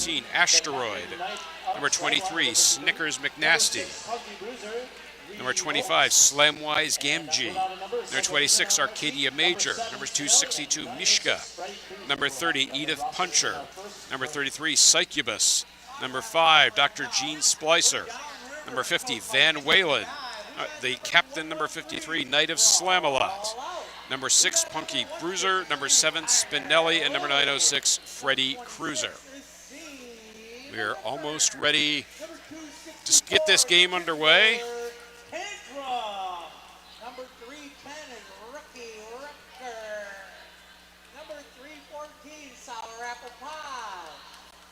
19, Asteroid. Number 23, Snickers McNasty. Number 25, Slamwise Gamgee. Number 26, Arcadia Major. Number 262, Mishka. Number 30, Edith Puncher. Number 33, Succubus. Number 5, Dr. Gene Splicer. Number 50, Van Walen. The captain, number 53, Knight of Slam-A-Lot. Number 6, Punky Bruiser. Number 7, Spinelli. And number 906, Freddie Cruiser. We are almost ready to get this game underway. Number 310 is Rookie Rucker. Number 314, Sour Apple Pie.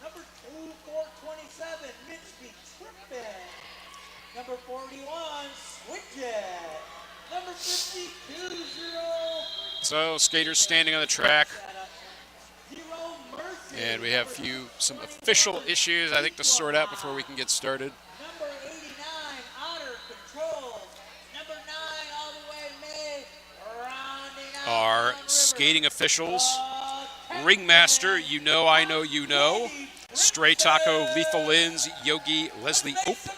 Number 427, Mitch B. Trippin. Number 41, Switchet. Number 52, So skaters standing on the track. And we have some official issues, I think, to sort out before we can get started. Number 89, Otter Control. Number 9, all the way May, rounding out Our Downriver. skating officials, Ringmaster, you know, I know, you know, Stray Taco, Lethal Lins, Yogi, Leslie Ope,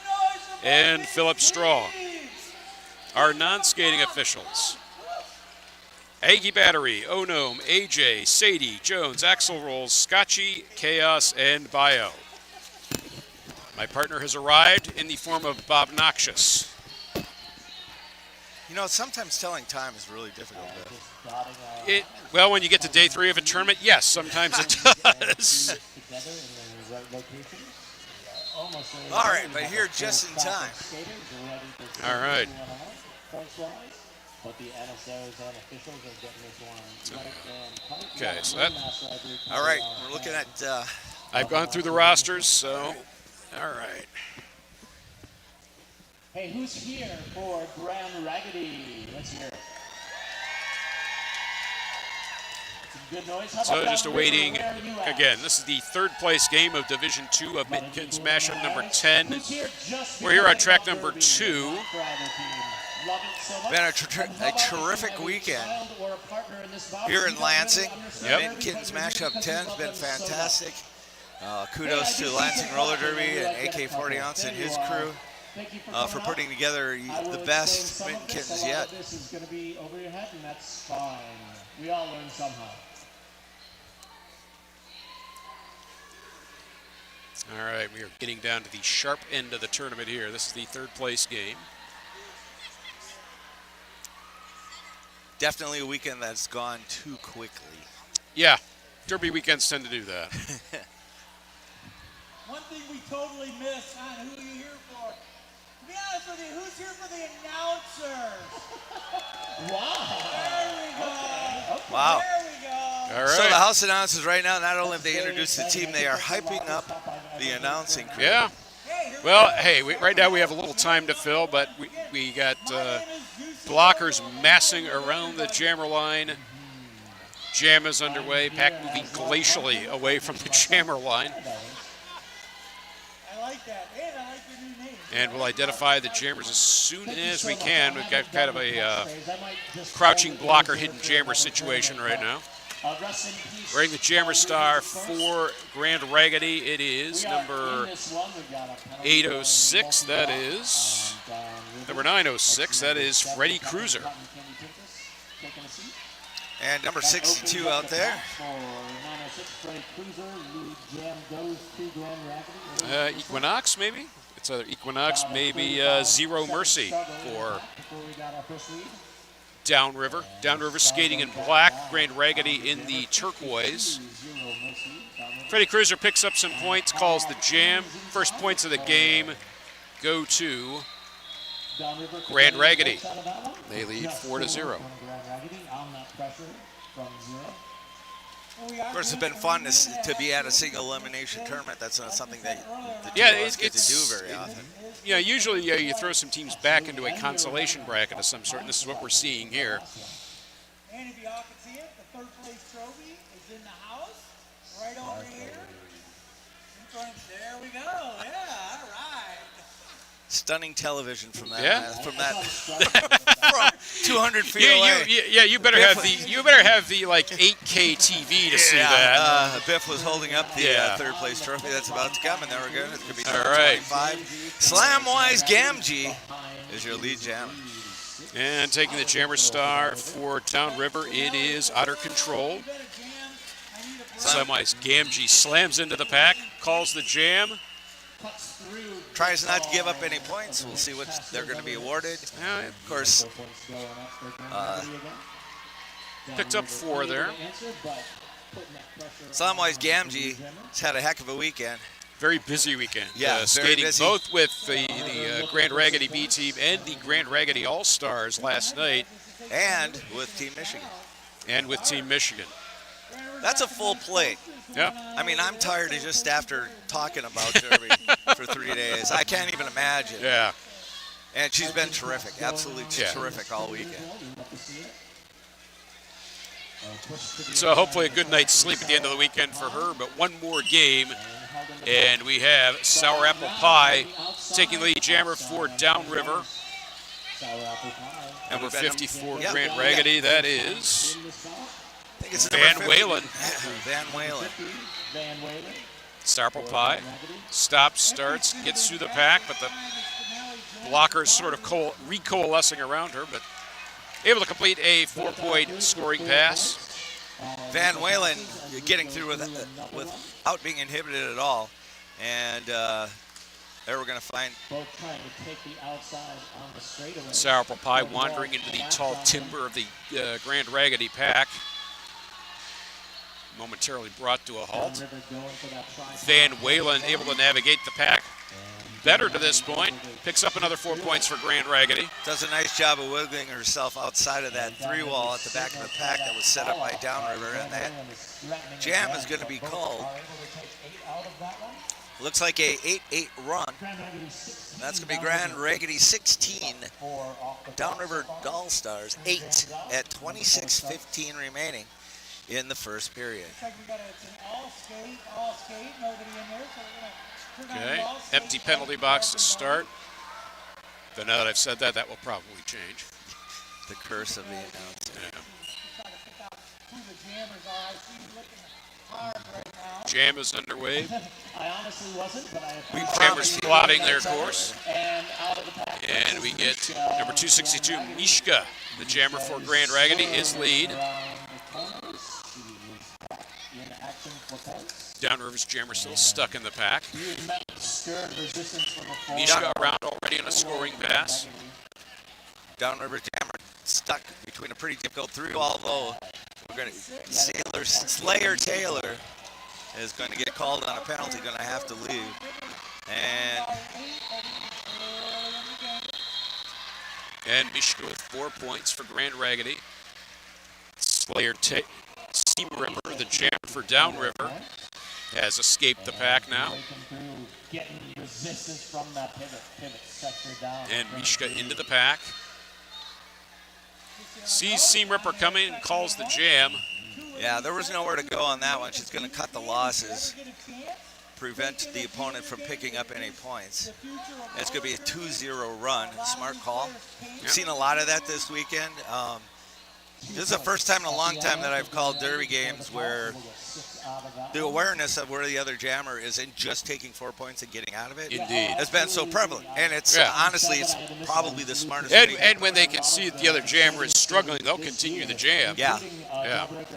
and Philip Strong. Our non-skating officials, Aggie Battery, Onome, AJ, Sadie, Jones, Axel Rolls, Scotchy, Chaos, and Bio. My partner has arrived in the form of Bob Noxious. You know, sometimes telling time is really difficult. Well, when you get to day 3 of a tournament, yes, sometimes it does. All right, but here just in time. All right. But the NSOs and officials are getting this one. Okay, so that. All right, we're looking at. I've gone through the rosters, so. All right. Hey, who's here for Grand Raggidy? Let's hear it. Some good noise. So just awaiting, again, this is the 3rd place game of Division 2 of Mid-Kins Mashup number 10. We're here on track number 2. Been a terrific weekend here in Lansing. Yep. Mid-Kins Mashup 10 has been fantastic. Kudos to Lansing Roller Derby and AK40 Ounce and his crew for putting together the best Mid-Kins yet. This is going to be over your head, and that's fine. We all learn somehow. All right, we are getting down to the sharp end of the tournament here. This is the 3rd place game. Definitely a weekend that's gone too quickly. Yeah, Derby weekends tend to do that. One thing we totally missed on who are you here for? To be honest with you, who's here for the announcers? Wow. There we go. Okay. Wow. There we go. All So the right. house announcers right now, not only have they introduced the team, they are hyping up the announcing crew. Yeah. Well, hey, right now we have a little time to fill, but we got blockers massing around the jammer line. Jam is underway. Pack moving glacially away from the jammer line. I like that. And I like your new name. And we'll identify the jammers as soon as we can. We've got kind of a crouching blocker, hidden jammer situation right now. Wearing the jammer star for Grand Raggidy, it is number 806, that is. Number 906, that is Freddie Cruiser. And number 62 out there. Equinox, maybe? It's either Equinox, maybe Zero Mercy for Downriver. Downriver skating in black, Grand Raggidy in the turquoise. Freddie Cruiser picks up some points, calls the jam. First points of the game go to Grand Raggidy. They lead 4-0. Of course, it's been fun to be at a single elimination tournament. That's not something that the two Yeah, of us get to do very often. Yeah, usually you throw some teams back into a consolation bracket of some sort, and this is what we're seeing here. And if you all can see it, the 3rd place trophy is in the house, right over here. In front, there we go. Yeah, all right. Stunning television from that. Yeah. From that. 200 feet away. You better have the like 8K TV to see that. Biff was holding up the third place trophy that's about to come, and there we go. It could be All right. 25. Slamwise Gamgee is your lead jammer. And taking the jammer star for Downriver, it is Otter Control. Slamwise Gamgee slams into the pack, calls the jam. Tries not to give up any points. We'll see what they're going to be awarded. Of course, picked up 4 there. Slamwise Gamgee has had a heck of a weekend. Very busy weekend. Yeah, very skating busy. both with the Grand Raggidy B team and the Grand Raggidy All-Stars last night. And with Team Michigan. That's a full plate. Yeah. I mean, I'm tired of just after talking about Derby for 3 days. I can't even imagine. Yeah. And she's been terrific, absolutely terrific all weekend. So hopefully a good night's sleep at the end of the weekend for her, but one more game, and we have Sour Apple Pie taking the lead jammer for Downriver. Number 54 Grand Raggidy, that is Van Whalen. Van Whalen. Sour Apple Pie stops, starts, gets through the pack, but the blockers sort of recoalescing around her, but able to complete a 4-point scoring pass. Van Whalen getting through without being inhibited at all. And there we're going to find Sour Apple Pie wandering into the tall timber of the Grand Raggidy pack. Momentarily brought to a halt. Van Whalen able to navigate the pack better to this point. Picks up another 4 points for Grand Raggidy. does a nice job of wiggling herself outside of that 3-wall at the back of the pack that was set up by Downriver, and that jam is going to be called. Looks like a 8-8 run. That's going to be Grand Raggidy 16, Downriver All-Stars 8 at 26:15 remaining in the first period. Okay, empty penalty box to start. But now that I've said that, that will probably change. The curse of the announcer. Jam is underway. I honestly wasn't, but Jammers plotting their course. And we get number 262, Mishka. The jammer for Grand Raggidy is lead. Downriver's jammer still stuck in the pack. Mishka around already on a scoring pass. Downriver jammer stuck between a pretty difficult 3-wall, although we're going to Slayer Taylor is going to get called on a penalty, going to have to leave. And Mishka with 4 points for Grand Raggidy. Slayer Steam Ripper, the jammer for Downriver, has escaped the pack now. And Mishka into the pack. Sees Seam Ripper coming and calls the jam. Yeah, there was nowhere to go on that one. She's going to cut the losses, prevent the opponent from picking up any points. It's going to be a 2-0 run. Smart call. We've seen a lot of that this weekend. This is the first time in a long time that I've called Derby games where the awareness of where the other jammer is in just taking 4 points and getting out of it has been so prevalent. And it's honestly, it's probably the smartest thing. And when they can see that the other jammer is struggling, they'll continue the jam. Yeah.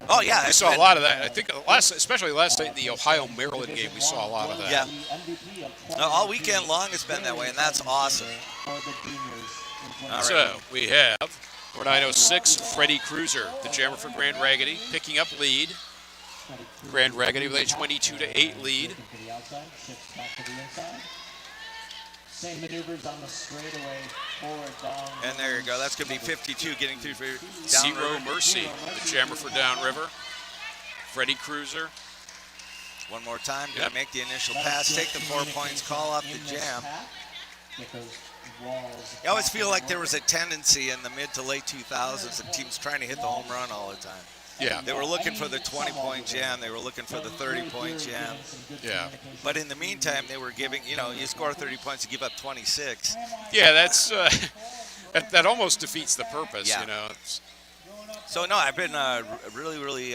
Oh, yeah. I saw a lot of that. I think especially last night in the Ohio-Maryland game, we saw a lot of that. Yeah. All weekend long it's been that way, and that's awesome. All So right. we have 906, Freddie Cruiser, the jammer for Grand Raggidy, picking up lead. Grand Raggidy with a 22-8 lead. Same maneuvers on the straightaway forward down. And there you go. That's going to be 52 getting through for Zero Downriver. Mercy, the jammer for Downriver. Freddie Cruiser. One more time. Going to make the initial pass, take the 4 points, call up the jam. I always feel like there was a tendency in the mid to late 2000s of teams trying to hit the home run all the time. Yeah. They were looking for the 20-point jam. They were looking for the 30-point jam. Yeah. But in the meantime, they were giving, you score 30 points, you give up 26. Yeah, that's That almost defeats the purpose, Yeah. you know. It's, So no, I've been really, really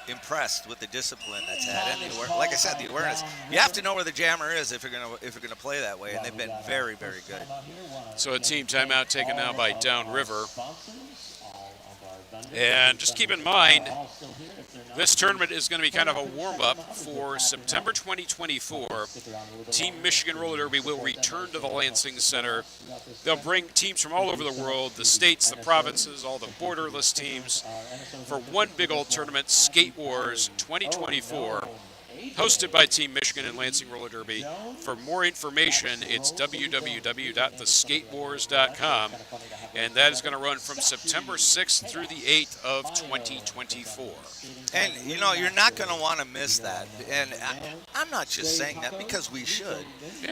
impressed with the discipline that's had, and like I said, the awareness. You have to know where the jammer is if you're gonna play that way, and they've been very, very good. so a team timeout taken now by Downriver. And just keep in mind, this tournament is going to be kind of a warm-up for September 2024. Team Michigan Roller Derby will return to the Lansing Center. They'll bring teams from all over the world, the states, the provinces, all the borderless teams, for one big old tournament, Skate Wars 2024, hosted by Team Michigan and Lansing Roller Derby. For more information, it's www.theskatewars.com, and that is going to run from September 6th through the 8th of 2024. And you know, you're not going to want to miss that. And I'm not just saying that because we should.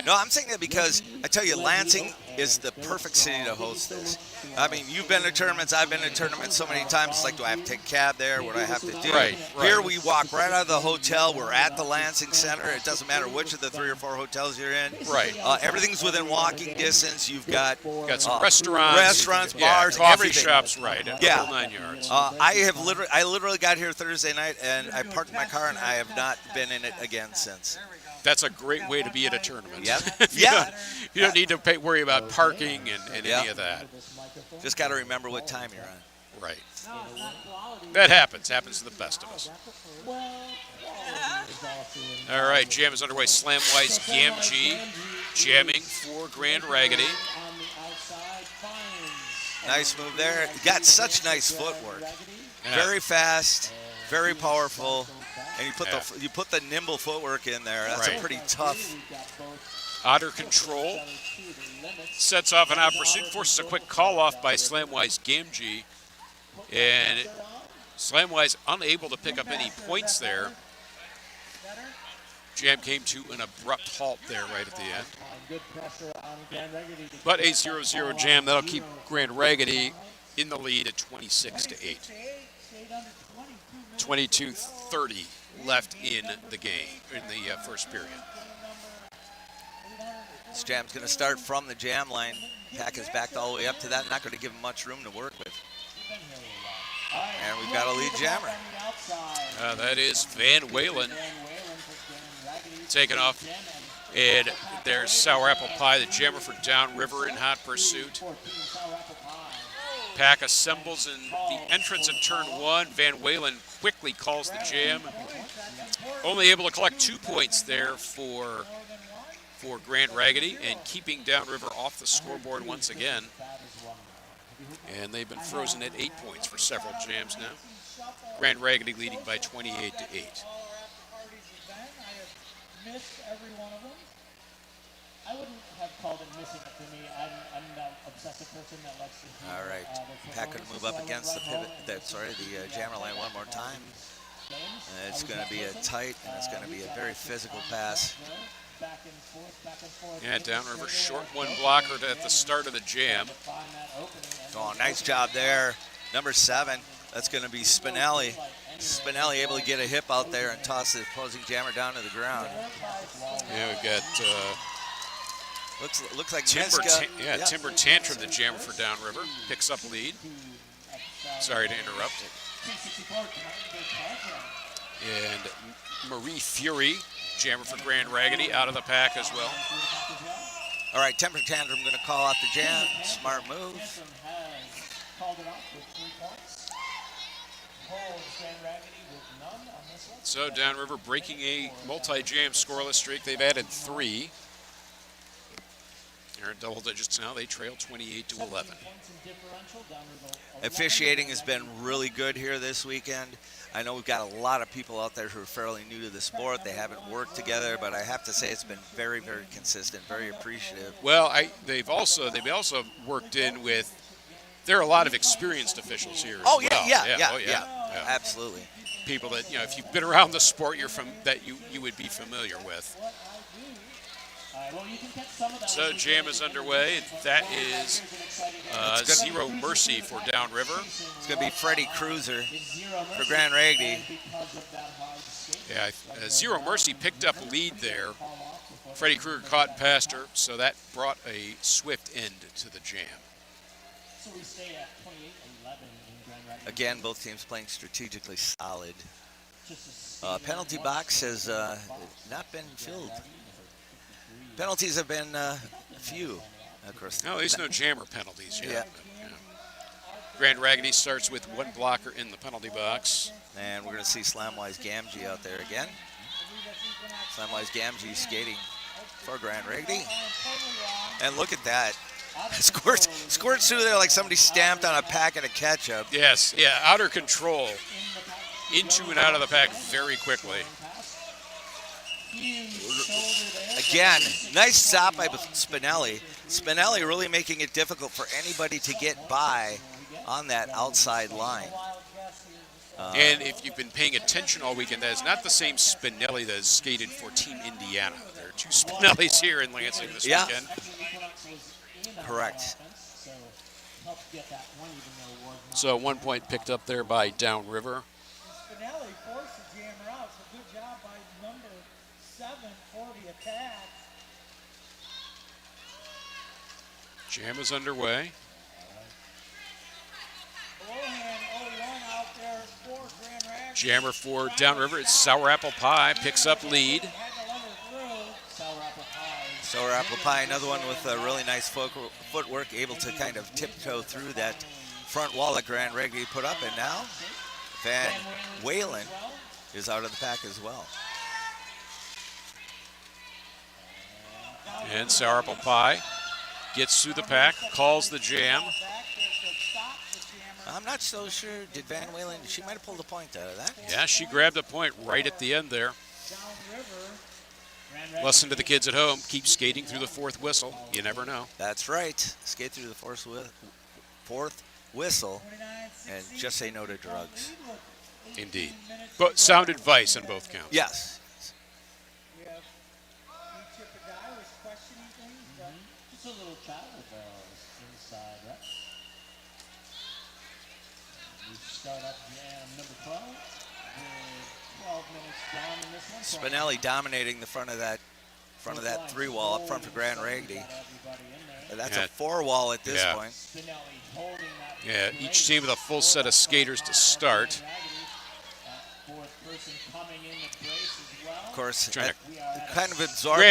No, I'm saying that because I tell you, Lansing is the perfect city to host this. I mean, you've been to tournaments, I've been to tournaments so many times. It's like, do I have to take a cab there? What do I have to do? Right. Here we walk right out of the hotel. We're at the Lansing Center. It doesn't matter which of the 3 or 4 hotels you're in. Right. Everything's within walking distance. You've got some restaurants, bars, coffee everything. shops, right? The whole 9 yards. I literally got here Thursday night and I parked my car and I have not been in it again since. That's a great way to be at a tournament. Yep. You don't need to worry about parking and any of that. Just got to remember what time you're on. Right. That happens. Happens to the best of us. All right, jam is underway. Slamwise Gamgee jamming for Grand Raggedy. Nice move there. You got such nice footwork. Yeah. Very fast, very powerful, and you put the nimble footwork in there. That's Right. a pretty tough. Otter control. Sets off an out pursuit. Forces a quick call off by Slamwise Gamgee. And Slamwise unable to pick up any points there. Jam came to an abrupt halt there right at the end. But a 0-0 jam. That'll keep Grand Raggedy in the lead at 26-8. 22:30 left in the game, in the first period. This jam's going to start from the jam line. Pack is backed all the way up to that. Not going to give him much room to work with. And we've got a lead jammer. That is Van Walen taking off. And there's Sour Apple Pie, the jammer for Downriver in hot pursuit. Pack assembles in the entrance in turn 1. Van Walen quickly calls the jam. Only able to collect 2 points there for Grand Raggedy and keeping Downriver off the scoreboard once again. And they've been frozen at 8 points for several jams now. Grand Raggedy leading by 28-8. Missed every one of them. I wouldn't have called it missing it to me. I'm that obsessive person that likes to. All right. Pack going to move up against the pivot. The jammer line one more time. And it's going to be a tight, and it's going to be a very physical pass. Yeah, Downriver short one blocker at the start of the jam. Oh, nice job there. Number 7. That's going to be Spinelli. Spinelli able to get a hip out there and toss the opposing jammer down to the ground. Yeah, we've got looks like Timber, Miska. Timber Tantrum, the jammer for Downriver, picks up lead. Sorry to interrupt. And Marie Fury, jammer for Grand Raggedy, out of the pack as well. All right, Timber Tantrum going to call out the jam. Smart move. So Downriver breaking a multi-jam scoreless streak. They've added 3. They're in double digits now. They trail 28-11. Officiating has been really good here this weekend. I know we've got a lot of people out there who are fairly new to the sport. They haven't worked together, but I have to say it's been very, very consistent, very appreciative. Well, they've also worked in with. There are a lot of experienced officials here. Oh as well. yeah, absolutely. People that if you've been around the sport, you would be familiar with. So jam is underway. That is Zero Mercy for Downriver. It's going to be Freddie Cruiser for Grand Raggedy. Yeah, Zero Mercy picked up lead there. Freddie Krueger caught past her, so that brought a swift end to the jam. So we stay at 28-11 in Grand Rapids. Again, both teams playing strategically solid. Just a Penalty box has not been filled. Penalties have been a few, of course. No, there's no jammer penalties yet. Yeah. But, yeah. Grand Raggidy starts with one blocker in the penalty box. And we're going to see Slamwise Gamgee out there again. Slamwise Gamgee skating for Grand Raggidy. And look at that. Squirts through there like somebody stamped on a packet of ketchup. Yes, yeah, outer control. Into and out of the pack very quickly. Again, nice stop by Spinelli. Spinelli really making it difficult for anybody to get by on that outside line. And if you've been paying attention all weekend, that is not the same Spinelli that has skated for Team Indiana. There are two Spinellis here in Lansing this weekend. Correct. So 1 point picked up there by Downriver. Spinelli forced the jammer out, so good job by number 7 for the attack. Jam is underway. Below-hand 0-1 out there for Grand Rapids. Jammer for Downriver. It's Sour Apple Pie, picks up lead. Had to let her through. Sour Apple Pie, another one with a really nice footwork, able to kind of tiptoe through that front wall that Grand Raggidy put up. And now Van Whalen is out of the pack as well. And Sour Apple Pie gets through the pack, calls the jam. I'm not so sure. Did Van Whalen, she might have pulled a point out of that. Yeah, she grabbed a point right at the end there. Lesson to the kids at home, keep skating through the fourth whistle. You never know. That's right. Skate through the fourth whistle and just say no to drugs. Indeed. But sound advice on both counts. Yes. We have Chip and Guy was questioning things, but Just a little travel bells inside, right? We start up jam number 12 with 12 minutes down in this one. Spinelli dominating the front of that three wall up front for Grand Raggidy. That's a four wall at this point. Yeah, each team with a full set of skaters to start. Of course, Trying kind of absorbed.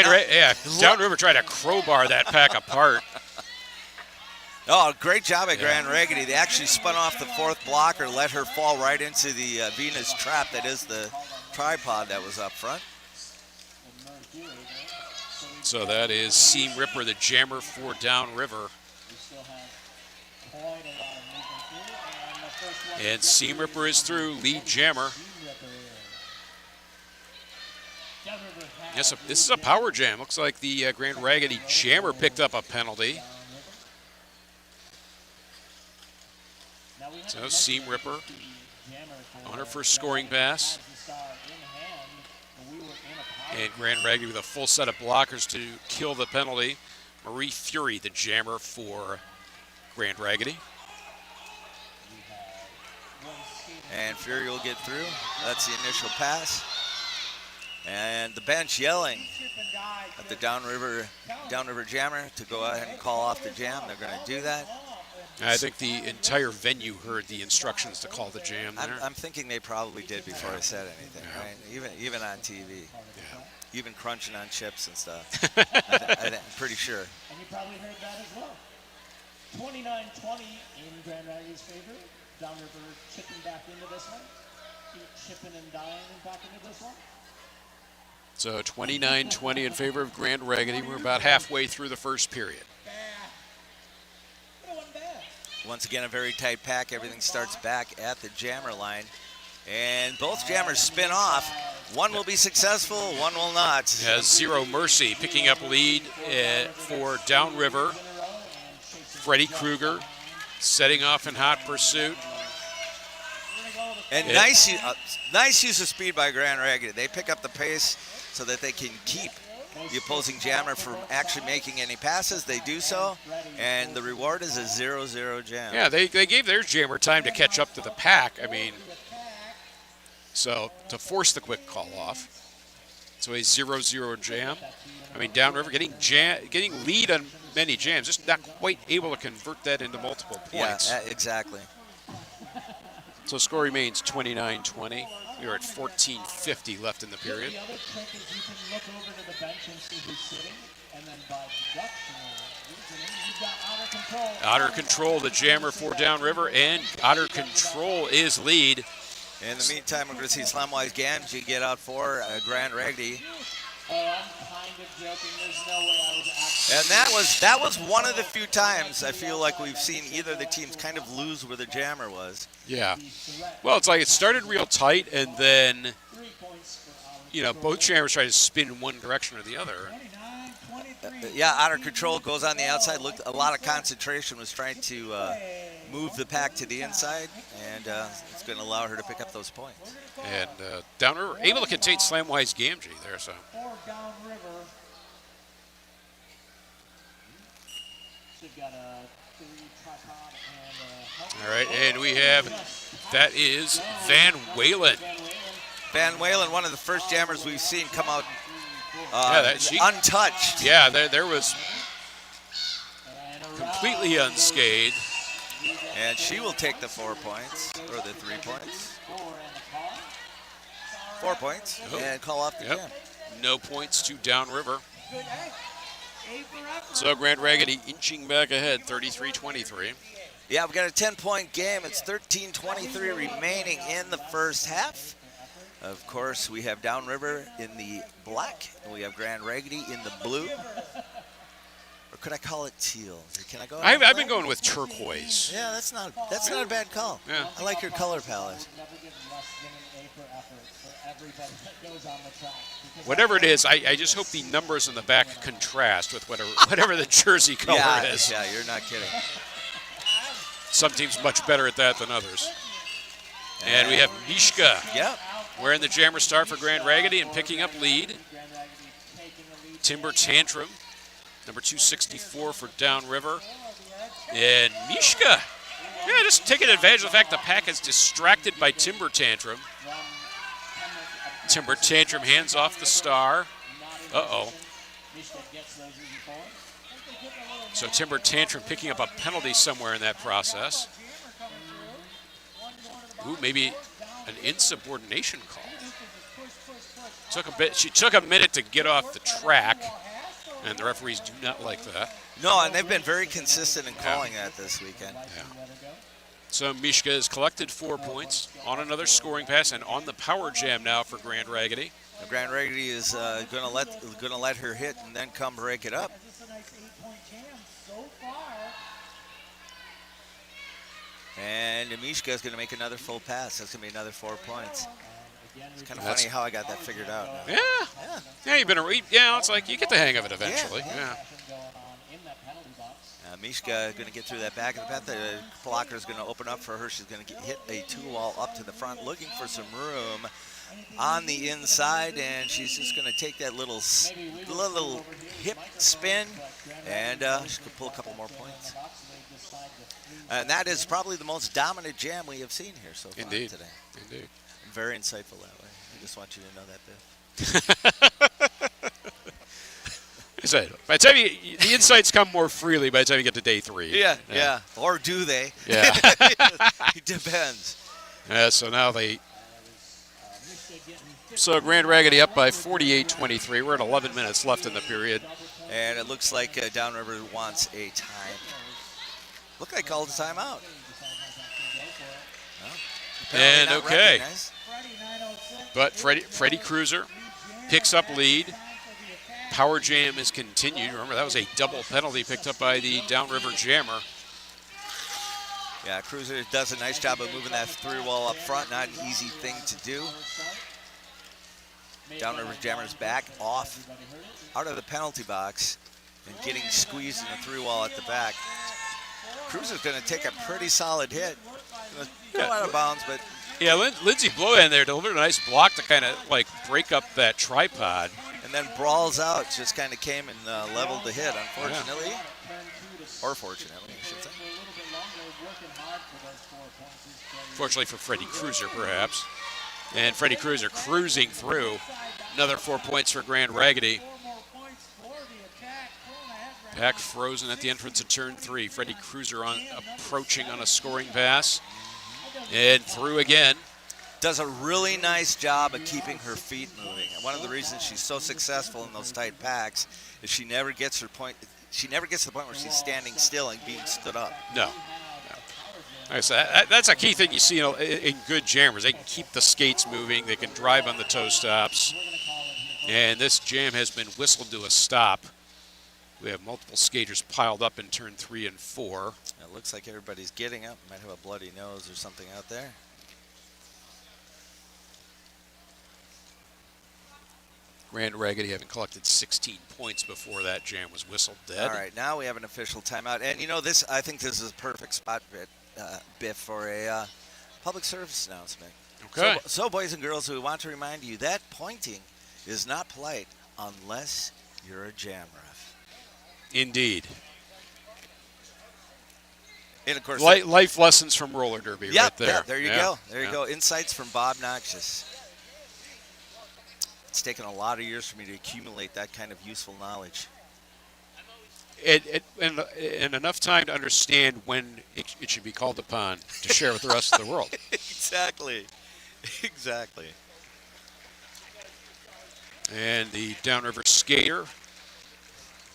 Downriver tried to crowbar that pack apart. Oh, great job at Grand Raggidy. They actually spun off the fourth blocker, let her fall right into the Venus trap that is the tripod that was up front. So that is Seam Ripper, the jammer for Downriver. And Seam Ripper is through, lead jammer. Yes, this is a power jam. Looks like the Grand Raggidy jammer picked up a penalty. So Seam Ripper on her first scoring pass. And Grand Raggidy with a full set of blockers to kill the penalty. Marie Fury, the jammer for Grand Raggidy. And Fury will get through. That's the initial pass. And the bench yelling at the Downriver jammer to go ahead and call off the jam. They're going to do that. I think the entire venue heard the instructions to call the jam there. I'm thinking they probably did before I said anything, right? Even on TV. Yeah. Even crunching on chips and stuff. I'm pretty sure. And you probably heard that as well. 29-20 in Grand Raggidy's favor. Downriver chipping back into this one. Chipping and dying back into this one. So 29-20 in favor of Grand Raggidy. We're about halfway through the first period. Once again, a very tight pack. Everything starts back at the jammer line. And both jammers spin off. One will be successful, one will not. Has Zero Mercy picking up lead for Downriver. Freddie Kruger setting off in hot pursuit. And nice use of speed by Grand Raggidy. They pick up the pace so that they can keep the opposing jammer from actually making any passes. They do so, and the reward is a 0-0 jam. Yeah, they gave their jammer time to catch up to the pack. I mean, so to force the quick call off. So a 0-0 jam. I mean, Downriver getting lead on many jams, just not quite able to convert that into multiple points. Yeah, exactly. So score remains 29-20. We are at 14:50 left in the period. The other trick is you can look over to the bench and see who's sitting, and then by deduction or reasoning, you've got Otter Control. Otter Control, the jammer for Downriver, and Otter Control is lead. In the meantime, we're going to see Slamwise Gamgee get out for Grand Raggidy. Oh, I'm kind of joking. There's no way I was actually. And that was one of the few times I feel like we've seen either of the teams kind of lose where the jammer was. Yeah. Well, it's like it started real tight, and then, 3 points for Otter you know, both jammers try to spin in one direction or the other. 29-23. Yeah, Otter Control goes on the outside. Looked a lot of concentration, was trying to move the pack to the inside, and it's going to allow her to pick up those points. And Downriver able to contain Slamwise Gamgee there, so. For Downriver. She's got a 3 tripod and All right, and we have, that is Van Walen. Van Walen, one of the first jammers we've seen come out untouched. Yeah, there was completely unscathed. And she will take the 4 points, or the 3 points. 4 points, and call off the jam. No points to Downriver. Good. Hey, A for effort. So Grand Raggidy inching back ahead, 33-23. Yeah, we've got a 10-point game. It's 13:23 remaining in the first half. Of course, we have Downriver in the black, and we have Grand Raggidy in the blue. Or could I call it teal? Can I go? I've been going with turquoise. Yeah, that's not a bad call. Yeah. I like your color palette. never give less than an A for effort for everybody that goes on the track. Because Whatever it is, I just hope the numbers in the back contrast with whatever the jersey color is. Yeah, you're not kidding. Some teams much better at that than others. And we have Mishka Yep. wearing the jammer star for Grand Raggidy and picking up lead. Grand Raggidy taking the lead. Timber Tantrum, number 264 for Downriver. And Mishka, yeah, just taking advantage of the fact the pack is distracted by Timber Tantrum. Timber Tantrum hands off the star. Uh-oh. Mishka gets those easy points. So Timber Tantrum picking up a penalty somewhere in that process. Ooh, maybe an insubordination call. She took a minute to get off the track, and the referees do not like that. No, and they've been very consistent in calling that this weekend. Yeah. So Mishka has collected 4 points on another scoring pass and on the power jam now for Grand Raggidy. Now, Grand Raggidy is going to let her hit and then come break it up. This is a nice 8-point jam so far. And Mishka is going to make another full pass. That's going to be another 4 points. It's kind of funny how I got that figued out now. Yeah, you've been it's like you get the hang of it eventually. Yeah. Mishka going to get through that back of the path. The blocker is going to open up for her. She's going to hit a 2-wall up to the front, looking for some room on the inside, and she's just going to take that little hip spin, and she could pull a couple more points. And that is probably the most dominant jam we have seen here so far today. Indeed. Very insightful that way. I just want you to know that, Biff. By the time the insights come more freely by the time you get to day 3. Yeah. Or do they? Yeah. It depends. So now So Grand Raggidy up by 48-23. We're at 11 minutes left in the period. And it looks like Downriver wants a time. Look like called a timeout. And Not okay. recognized. But Freddie Cruiser picks up lead. Power jam is continued. Remember, that was a double penalty picked up by the Downriver jammer. Yeah, Cruiser does a nice job of moving that 3-wall up front. Not an easy thing to do. Downriver jammer's back off out of the penalty box and getting squeezed in the 3-wall at the back. Cruiser's going to take a pretty solid hit. Go out of bounds, but yeah, Lindsay Blowhand there delivered a nice block to kind of like break up that tripod. And then brawls out, just kind of came and leveled the hit, unfortunately. Or fortunately, I should say. Fortunately for Freddie Cruiser, perhaps. And Freddie Cruiser cruising through. Another 4 points for Grand Raggidy. 4 more points for the attack. Pulling ahead right Pack now. frozen at the entrance of turn 3. Freddie Cruiser approaching on a scoring pass. And through again. Does a really nice job of keeping her feet moving. And one of the reasons she's so successful in those tight packs is she never gets her point. She never gets to the point where she's standing still and being stood up. No. Like I said, that's a key thing you see in good jammers. They can keep the skates moving. They can drive on the toe stops. And this jam has been whistled to a stop. We have multiple skaters piled up in turn 3 and 4. It looks like everybody's getting up. Might have a bloody nose or something out there. Grand Raggidy having collected 16 points before that jam was whistled dead. All right, now we have an official timeout. And you know, I think this is a perfect spot bit for a public service announcement. Okay. So, boys and girls, we want to remind you that pointing is not polite unless you're a jam ref. Indeed. And of course, Life lessons from roller derby right there. Yeah, there you go. There you go. Insights from Bob Noxious. It's taken a lot of years for me to accumulate that kind of useful knowledge. And enough time to understand when it should be called upon to share with the rest of the world. Exactly. And the Downriver skater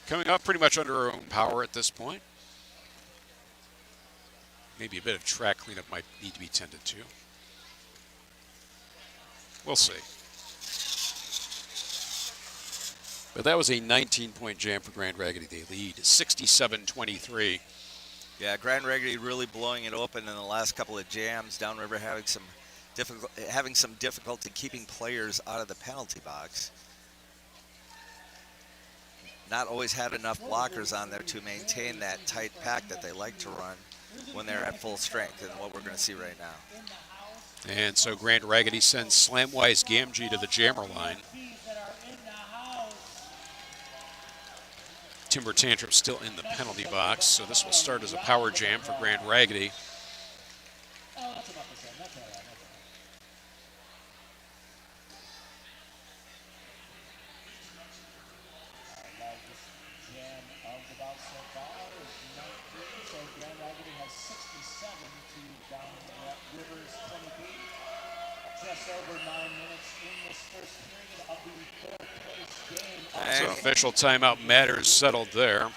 coming up pretty much under her own power at this point. Maybe a bit of track cleanup might need to be tended to. We'll see. But that was a 19-point jam for Grand Raggidy. They lead 67-23. Yeah, Grand Raggidy really blowing it open in the last couple of jams. Downriver having some difficulty keeping players out of the penalty box. Not always had enough blockers on there to maintain that tight pack that they like to run when they're at full strength, and what we're going to see right now. And so Grand Raggidy sends Slamwise Gamgee to the jammer line. Timber Tantrum still in the penalty box, so this will start as a power jam for Grand Raggidy. So official timeout matters settled there.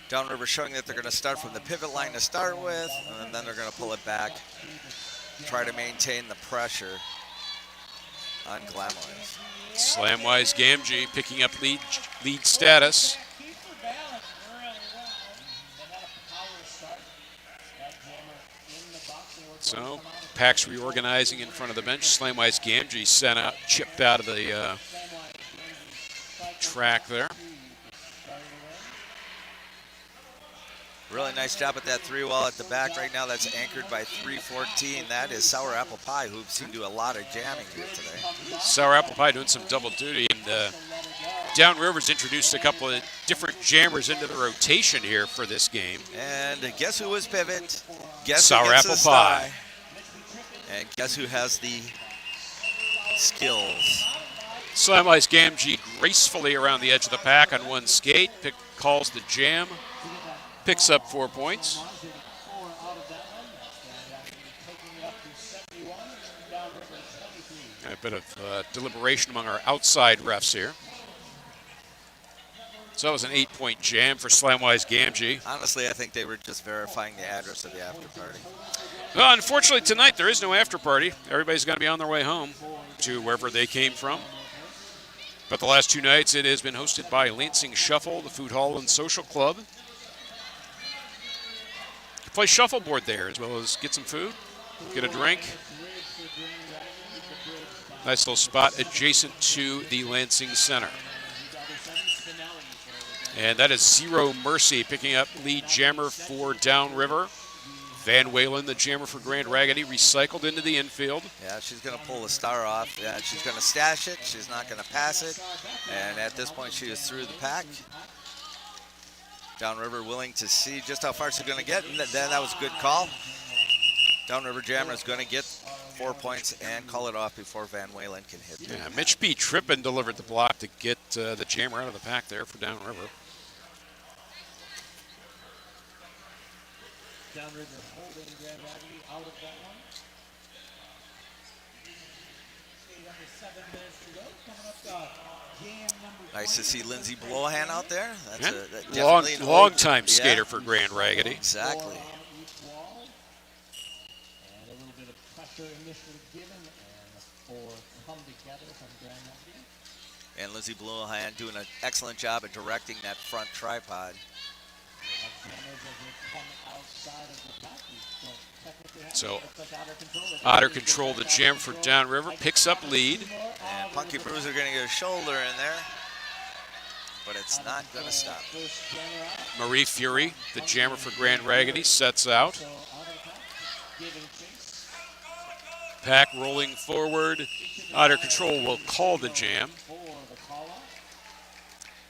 Downriver showing that they're going to start from the pivot line to start with, and then they're going to pull it back, try to maintain the pressure on Glamwise. Slamwise Gamgee picking up lead status. So Pack's reorganizing in front of the bench. Slamwise Gamgee chipped out of the track there. Really nice job at that 3-wall at the back. Right now that's anchored by 314. That is Sour Apple Pie, who seemed to do a lot of jamming here today. Sour Apple Pie doing some double duty. And Downriver's introduced a couple of different jammers into the rotation here for this game. And guess who was pivot? Guess Sour who gets Apple the Pie. sty? And guess who has the skills? Slamwise Gamgee gracefully around the edge of the pack on one skate. Calls the jam. Picks up 4 points. A bit of deliberation among our outside refs here. So that was an 8-point jam for Slamwise Gamgee. Honestly, I think they were just verifying the address of the after party. Well, unfortunately, tonight there is no after party. Everybody's going to be on their way home to wherever they came from. But the last 2 nights, it has been hosted by Lansing Shuffle, the Food Hall and Social Club. You play shuffleboard there as well as get some food, get a drink. Nice little spot adjacent to the Lansing Center. And that is Zero Mercy picking up lead jammer for Downriver. Van Whalen, the jammer for Grand Raggidy, recycled into the infield. Yeah, she's going to pull the star off. Yeah, she's going to stash it. She's not going to pass it. And at this point, she is through the pack. Downriver willing to see just how far she's going to get. And then that was a good call. Downriver jammer is going to get 4 points and call it off before Van Walen can hit. Yeah, Mitch B. Trippin delivered the block to get the jammer out of the pack there for Downriver. Downriver holding Grand Raggidy out of that one. Under 7 minutes to go. Coming up, jam number Nice to see Lindsey Blohan out there. That's Yeah. Long, definitely an long old- time yeah, skater for Grand Raggedy. Exactly. on each wall. And a little bit of pressure initially given and for come together from Grand Raggidy. And Lindsey Blohan doing an excellent job at directing that front tripod. So Otter control the jam for Downriver, picks up lead. And Punky Bruiser going to get a shoulder in there, but it's not going to stop. Marie Fury, the jammer for Grand Raggedy, sets out. Pack rolling forward. Otter control will call the jam.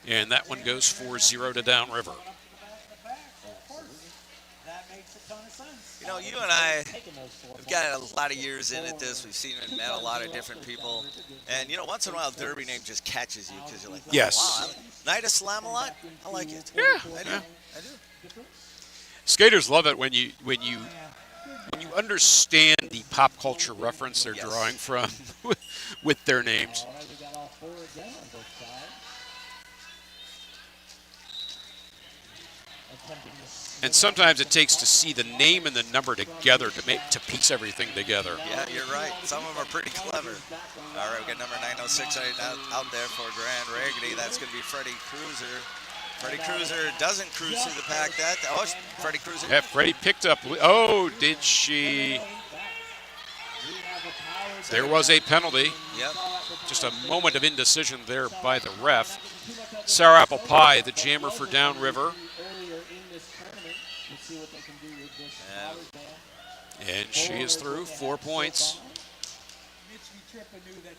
And that one goes 4-0 to Downriver. You know, you and I have got a lot of years in at this. We've seen and met a lot of different people. And, you know, once in a while, a derby name just catches you because you're like, oh, Yes. wow, Night of Slam a lot? I like it. Yeah, I do. yeah. I do. Skaters love it when you understand the pop culture reference they're Yes. drawing from with their names. All right, we got all 4 again on both sides. Attempting to And sometimes it takes to see the name and the number together to piece everything together. Yeah, you're right. Some of them are pretty clever. All right, we got number 906 out there for Grand Raggedy. That's going to be Freddie Cruiser. Freddie Cruiser doesn't cruise through the pack. It's Freddie Cruiser. Yeah, Freddie picked up. Oh, did she? There was a penalty. Yep. Just a moment of indecision there by the ref. Sour Apple Pie, the jammer for Downriver. earlier in this tournament. Let's see what they can do with this Flowers band. And she is through, 4 points. Mitch B. Trippin knew that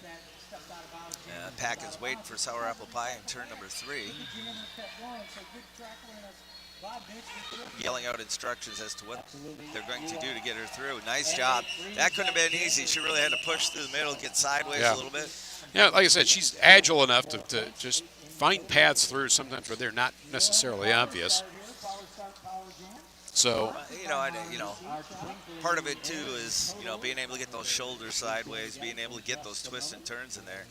stepped out of bounds. Pack is waiting for Sour Apple Pie in turn number 3. Jam kept going, so good tackling us. Bob Mitch B. Trippin. Yelling out instructions as to what they're going to do to get her through. Nice job. That couldn't have been easy. She really had to push through the middle, get sideways Yeah. a little bit. Yeah, like I said, she's agile enough to just find paths through sometimes where they're not necessarily obvious. So, Part of it too is, being able to get those shoulders sideways, being able to get those twists and turns in there.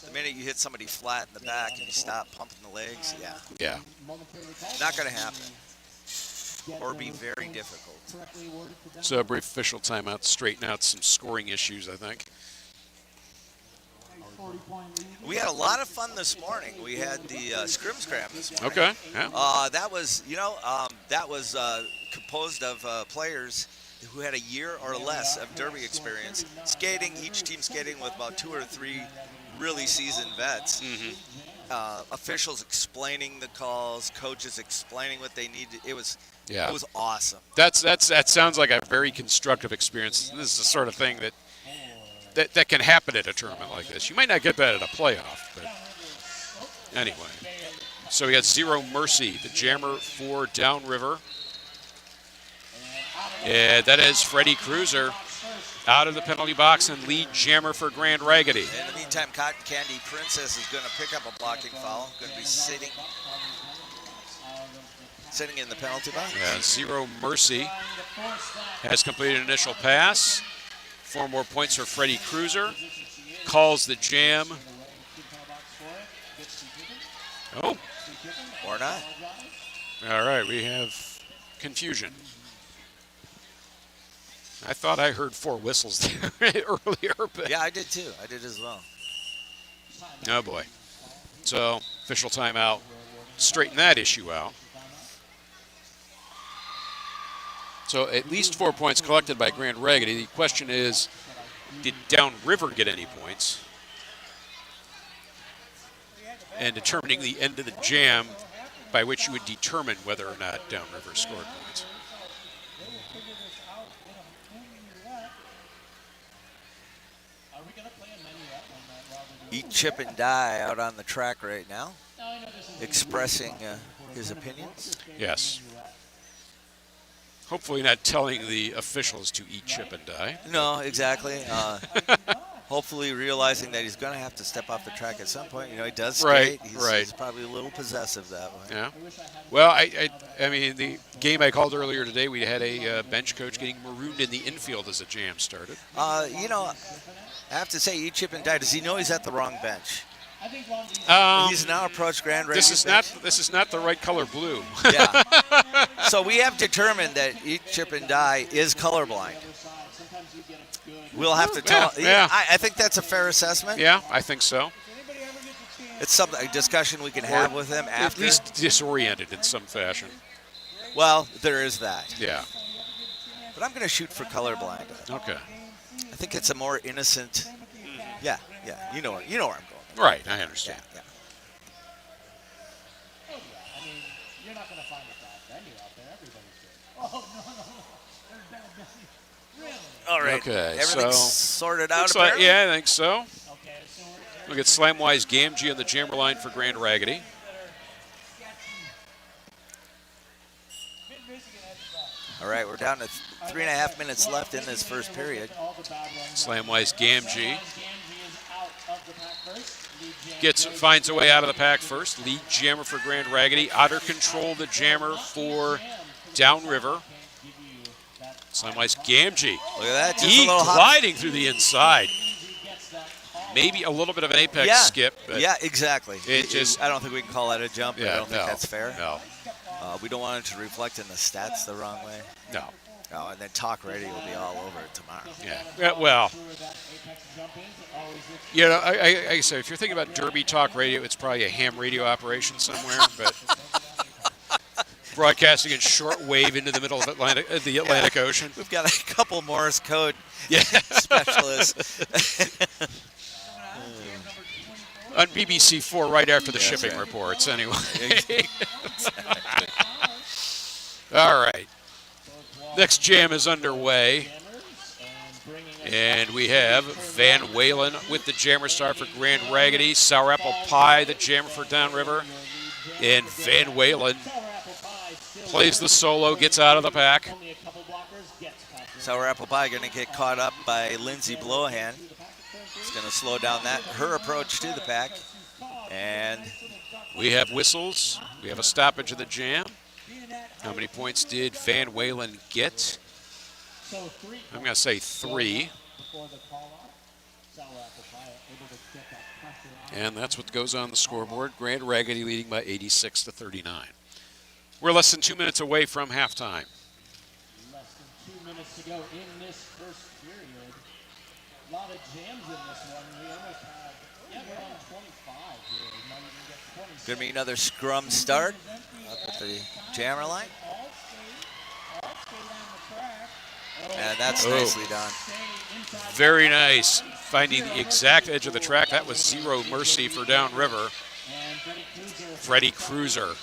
The minute you hit somebody flat in the back and you stop pumping the legs, yeah. not going to happen. Or be very difficult. So a brief official timeout to straighten out some scoring issues, I think. We had a lot of fun this morning. We had the Scrim Scram this morning. Okay, yeah. That was, composed of players who had a year or less of derby experience, each team skating with about 2 or 3 really seasoned vets. Officials explaining the calls, coaches explaining what they needed. It was awesome. That sounds like a very constructive experience. This is the sort of thing that can happen at a tournament like this. You might not get that at a playoff, but anyway. So we got Zero Mercy, the jammer for Downriver. And that is Freddie Cruiser out of the penalty box and lead jammer for Grand Raggedy. In the meantime, Cotton Candy Princess is going to pick up a blocking foul. Going to be sitting in the penalty box. Yeah, Zero Mercy has completed an initial pass. 4 more points for Freddie Cruiser. Calls the jam. Oh. Or not. All right, we have confusion. I thought I heard 4 whistles there earlier, but Yeah, I did too. I did as well. oh boy. So, official timeout. Straighten that issue out. So at least 4 points collected by Grand Raggedy. The question is, did Downriver get any points? And determining the end of the jam by which you would determine whether or not Downriver scored points. Eat, Chip, and Die out on the track right now, expressing his opinions. Yes. Hopefully not telling the officials to eat, chip, and die. No, exactly. Hopefully realizing that he's going to have to step off the track at some point. You know, he does skate. Right. He's probably a little possessive that way. Yeah. Well, I mean, the game I called earlier today, we had a bench coach getting marooned in the infield as the jam started. You know, I have to say, eat, chip, and die. Does he know he's at the wrong bench? He's now approached Grand Rapids. This is not the right color blue. Yeah. So we have determined that eat, chip, and die is colorblind. We'll have to tell. Yeah. I think that's a fair assessment. Yeah, I think so. It's a discussion we can have with him after. At least disoriented in some fashion. Well, there is that. Yeah. But I'm going to shoot for colorblind. Okay. I think it's a more innocent. Yeah. You know where I'm going. Right, I understand. Yeah. I mean, you're not going to find a bad venue out there. Everybody's good. Oh, no. There's bad venue. Really? All right. Okay, Everything's so sorted out. looks like, yeah, I think so. Okay, so Look at Slamwise Gamgee on the jammer line for Grand Raggidy. All right, we're down to 3.5 minutes left in this first period. Slamwise Gamgee finds a way out of the pack first. Lead jammer for Grand Raggidy. Otter control the jammer for Downriver. Slamwise Gamgee. Look at that. Just a little hop. Gliding through the inside. Maybe a little bit of an apex skip. But yeah, exactly. I don't think we can call that a jump. Yeah, I don't think that's fair. No. We don't want it to reflect in the stats the wrong way. No. Oh, and then Talk Radio will be all over it tomorrow. Yeah. Well, you know, I say if you're thinking about Derby Talk Radio, it's probably a ham radio operation somewhere, but broadcasting in shortwave into the middle of the Atlantic Ocean. We've got a couple Morse code Yeah. specialists. On BBC4 right after the shipping right. reports, anyway. All right. Next jam is underway. And we have Van Walen with the jammer star for Grand Raggidy. Sour Apple Pie, the jammer for Downriver. And Van Walen plays the solo, gets out of the pack. Sour Apple Pie going to get caught up by Lindsay Blohan. It's going to slow down her approach to the pack. And we have whistles. We have a stoppage of the jam. How many points did Van Walen get? I'm going to say 3. And that's what goes on the scoreboard. Grand Raggidy leading by 86-39. We're less than 2 minutes away from halftime. less than 2 minutes to go in this first period. A lot of jams in this one. We almost had, we're on 25 here. We might even get 26. going to be another scrum start up at the jammer line. And that's nicely done. Very nice. Finding the exact edge of the track. That was Zero Mercy for Downriver. Freddie Cruiser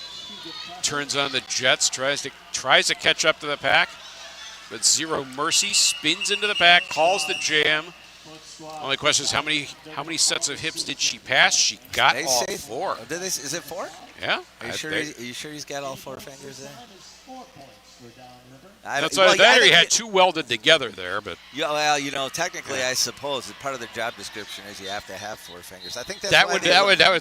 turns on the jets, tries to catch up to the pack, but Zero Mercy spins into the pack, calls the jam. Only question is how many sets of hips did she pass? She got all 4. Is it 4? Yeah. Are you sure he's got all 4 fingers there? That's why he had 2 welded together there, but yeah, well, technically, I suppose part of the job description is you have to have 4 fingers. I think that's that would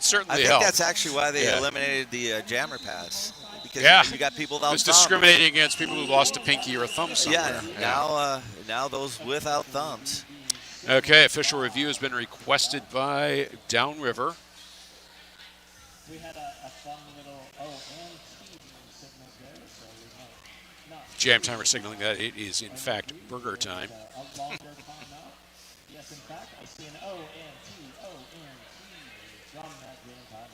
certainly help. I think that's actually why they eliminated the jammer pass, because you got people without thumbs. It's discriminating against people who lost a pinky or a thumb somewhere. Yeah, now those without thumbs. Okay, official review has been requested by Downriver. We had a fun little and T segment there, so we might not. Jam timer signaling that it is in fact burger time. A longer timeout. Yes, in fact, I see an O and T from that jam timer.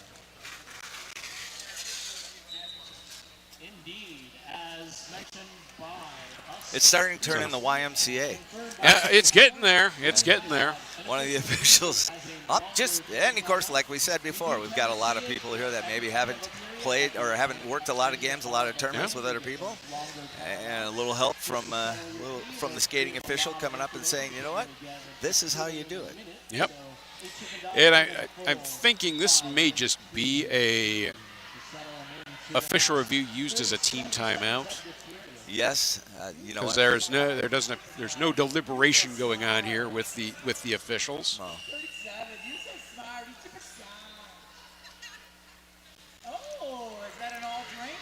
Indeed, as mentioned by us. It's starting to turn in the YMCA. Yeah, it's getting there. It's getting there. One of the officials and of course, like we said before, we've got a lot of people here that maybe haven't played or haven't worked a lot of games, a lot of tournaments with other people, and a little help from the skating official coming up and saying, you know what, this is how you do it. Yep. And I'm thinking this may just be a official review used as a team timeout. Yes, you know because what? there's no deliberation going on here with the officials. No. 37. You so smart. You took a shot. Oh, is that an all drink?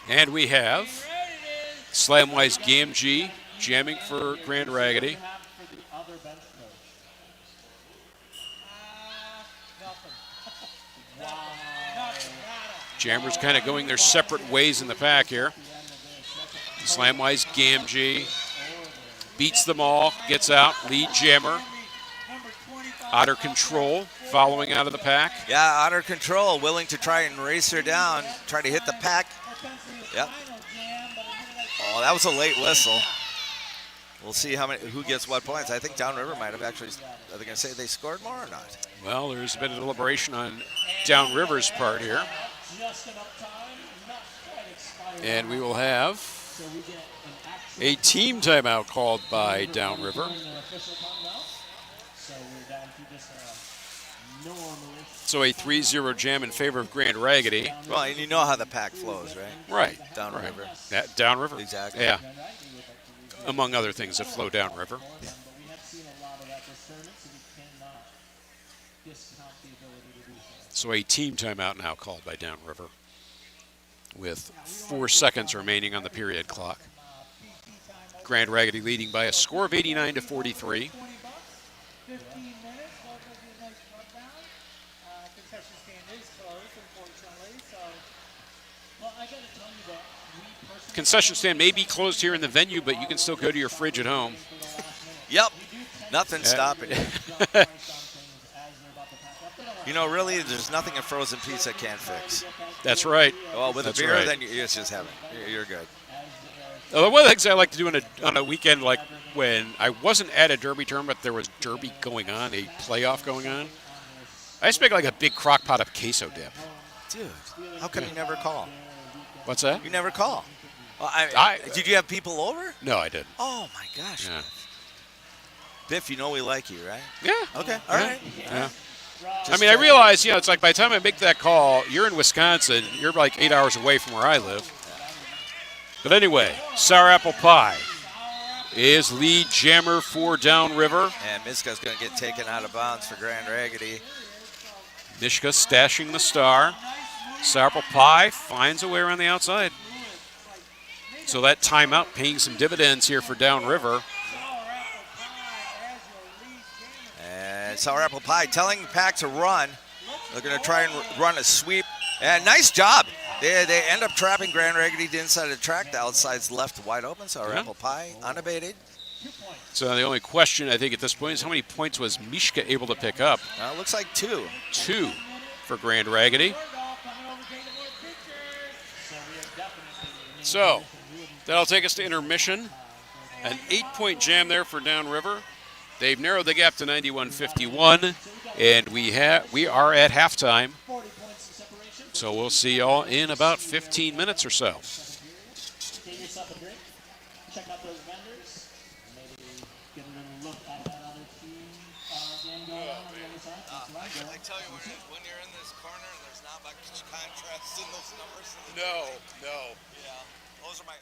And we have Right it is. Slamwise Gamgee jamming for Grand Raggedy. What do you have for the other bench coach? Nothing. Wow. Nothing. Nada. Jammers kind of going their separate ways in the pack here. Slamwise Gamgee beats them all, gets out, lead jammer. Number 25. Otter Control following out of the pack. Yeah, Otter Control willing to try and race her down, try to hit the pack. Yep. Oh, that was a late whistle. We'll see who gets what points. I think Downriver might have actually. Are they going to say they scored more or not? Well, there's a bit of deliberation on Downriver's part here. Just enough time, not quite expired. And we will have So we get an actual a team timeout called by Downriver. an official timeout. So we're down to just normally. So a 3-0 jam in favor of Grand Raggedy. Well, and you know how the pack flows, right? Right. Downriver. Right. That Downriver? Exactly. Yeah. Among other things that flow downriver. But we have seen a lot of that this tournament, so we cannot discount the ability to do so. So a team timeout now called by Downriver with 4 seconds remaining on the period clock. Grand Raggedy leading by a score of 89 to 43. 15 minutes. Welcome to the nice rundown. Concession stand is closed, unfortunately. So, Well, I gotta tell you that we personally Concession stand may be closed here in the venue, but you can still go to your fridge at home. Yep. Nothing stopping it. jump price on things as they're about to pack up. They don't You know, really, there's nothing a frozen pizza can't fix. That's right. Well, with That's a beer, right. then it's just heaven. You're good. One of the things I like to do on a weekend, like when I wasn't at a derby tournament, there was derby going on, a playoff going on. I just make like a big crock pot of queso dip. Dude, how come you never call? What's that? You never call. Well, did you have people over? No, I didn't. Oh, my gosh. Yeah. Biff, you know we like you, right? Yeah. Okay, all Yeah. right. Yeah. Just I mean, I checking. realize, it's like by the time I make that call, you're in Wisconsin. You're like 8 hours away from where I live. But anyway, Sour Apple Pie is lead jammer for Downriver. And Miska's going to get taken out of bounds for Grand Raggedy. Mishka stashing the star. Sour Apple Pie finds a way around the outside. So that timeout paying some dividends here for Downriver. And Sour Apple Pie telling the pack to run. They're going to try and run a sweep. And nice job. They end up trapping Grand Raggedy to the inside of the track. The outside's left wide open. Sour Yeah. Apple Pie unabated. So the only question, I think, at this point is how many points was Mishka able to pick up? Looks like 2. 2 for Grand Raggedy. So that'll take us to intermission. An 8-point jam there for Downriver. They've narrowed the gap to 91-51, and we are at halftime. So we'll see y'all in about 15 minutes or so. Get yourself a drink, check out those vendors, maybe get a little look at that other team game going on the other side. That's what I'm doing. tell you, when you're in this corner, there's not much contrast in those numbers. No. Yeah, those are my...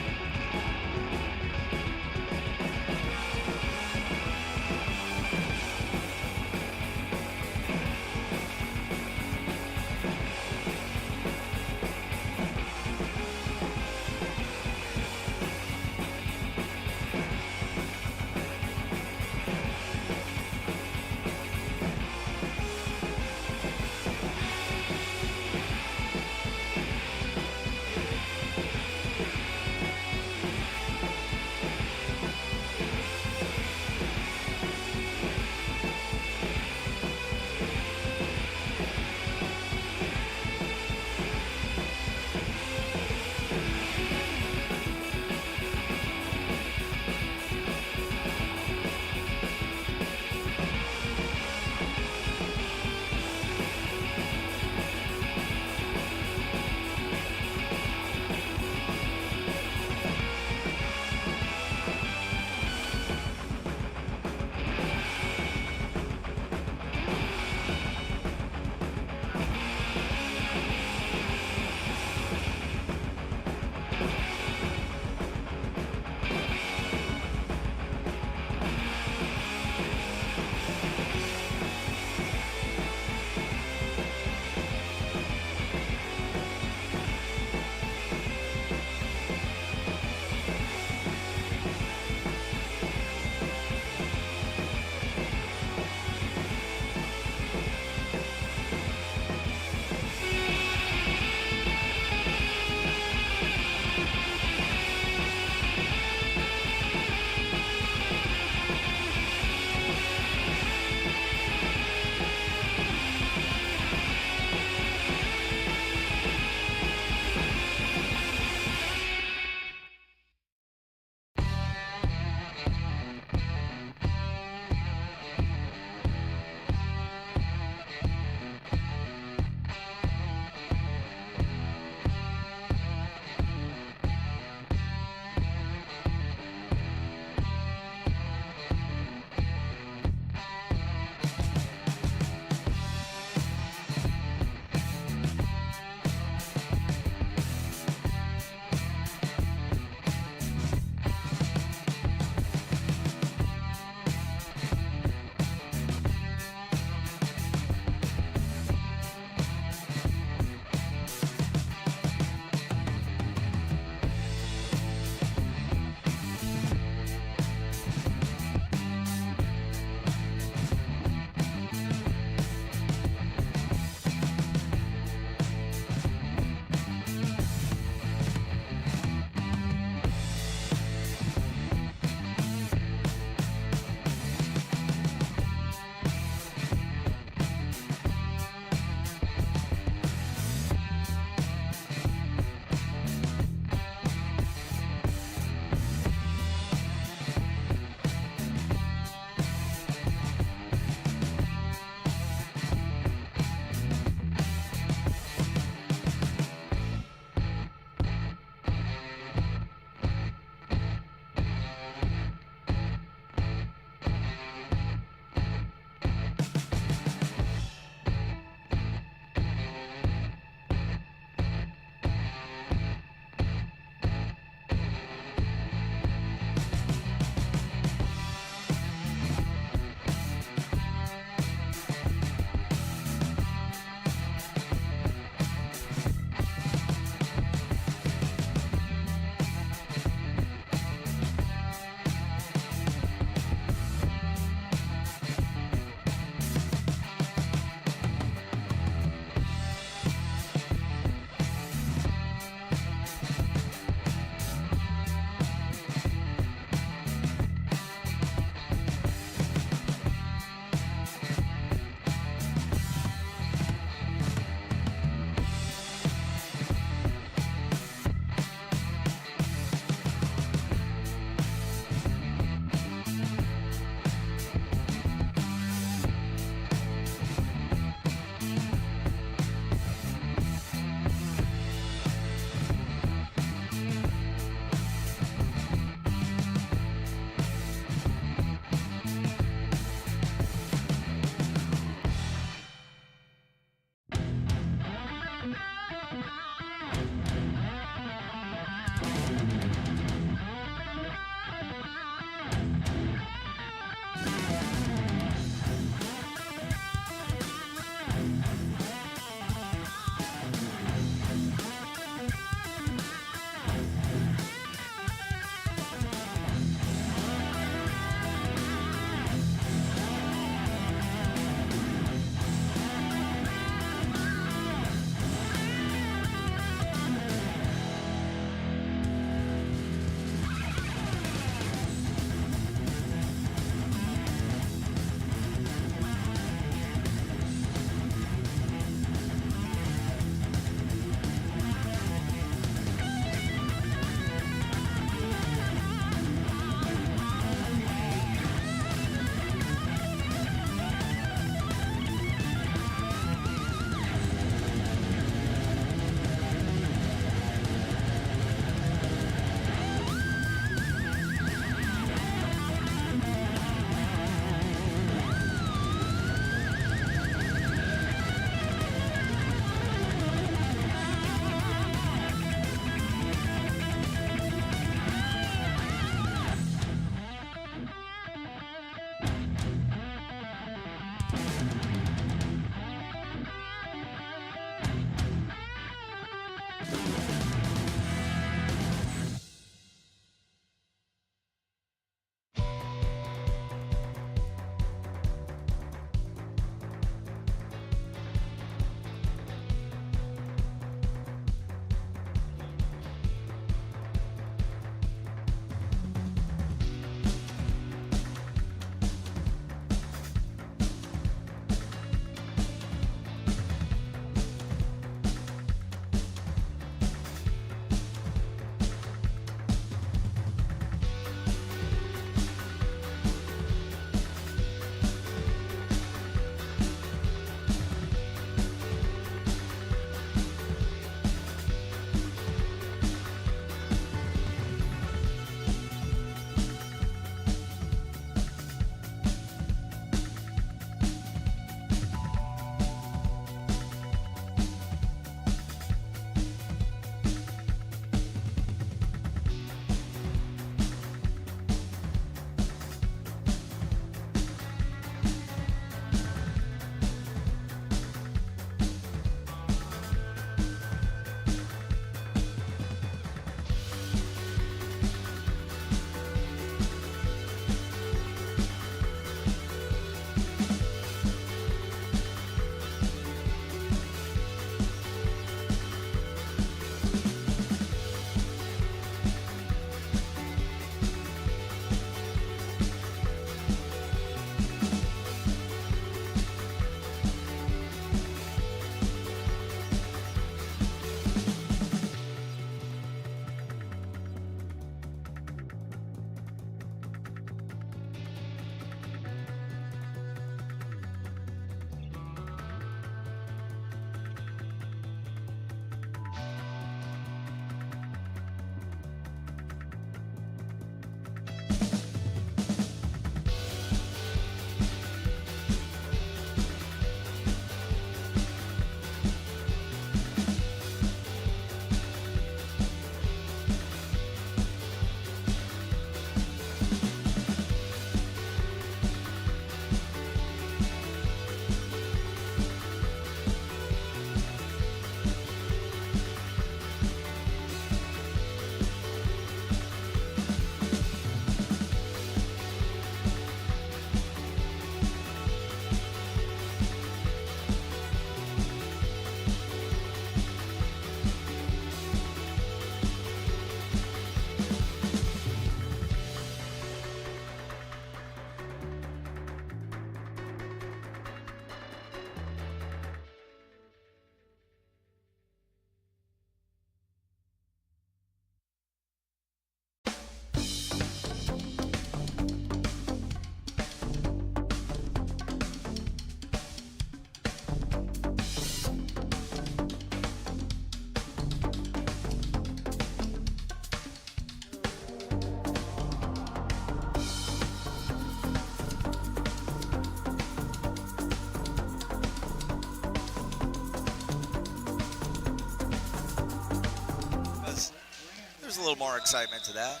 little more excitement to that.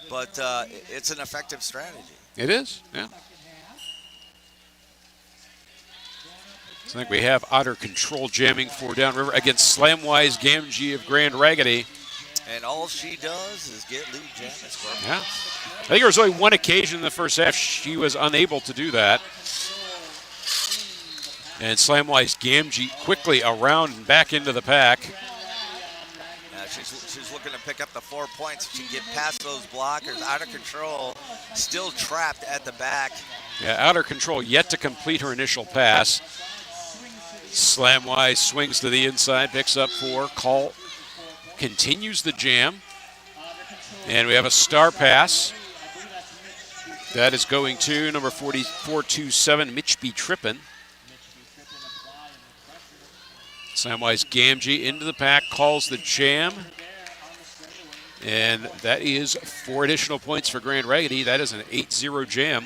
But it's an effective strategy. It is, yeah. So I think we have Otter Control jamming for Downriver against Slamwise Gamgee of Grand Raggidy. And all she does is get lead jam and score. Yeah. I think there was only one occasion in the first half she was unable to do that. And Slamwise Gamgee quickly around and back into the pack. She's looking to pick up the 4 points. If she can get past those blockers. Out of control, still trapped at the back. Yeah, Outer Control yet to complete her initial pass. Slamwise swings to the inside, picks up 4. Call continues the jam. And we have a star pass. That is going to number 4427, Mitch B. Trippin. Slamwise Gamgee into the pack, calls the jam. And that is 4 additional points for Grand Raggidy. That is an 8-0 jam.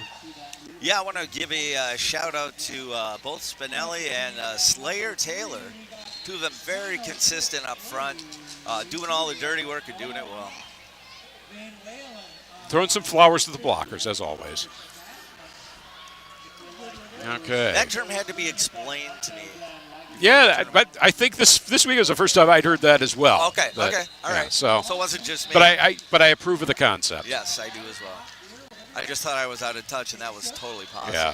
Yeah, I want to give a shout out to both Spinelli and Slayer Taylor. Two of them very consistent up front, doing all the dirty work and doing it well. Throwing some flowers to the blockers, as always. Okay. That term had to be explained to me. Yeah, but I think this week was the first time I'd heard that as well. Okay, But, okay, all yeah, right. So it wasn't just me. but I approve of the concept. Yes, I do as well. I just thought I was out of touch, and that was totally possible. Yeah.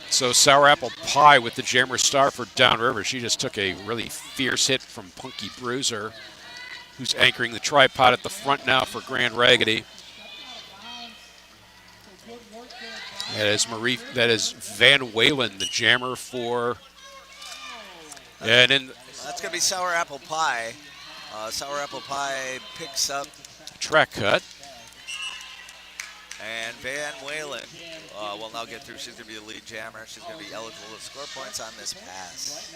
So Sour Apple Pie with the jammer star for Downriver. She just took a really fierce hit from Punky Bruiser, who's anchoring the tripod at the front now for Grand Raggidy. That is Van Walen, the jammer for. And in That's going to be Sour Apple Pie. Sour Apple Pie picks up. Track cut. And Van Walen will now get through. She's going to be the lead jammer. She's going to be eligible to score points on this pass.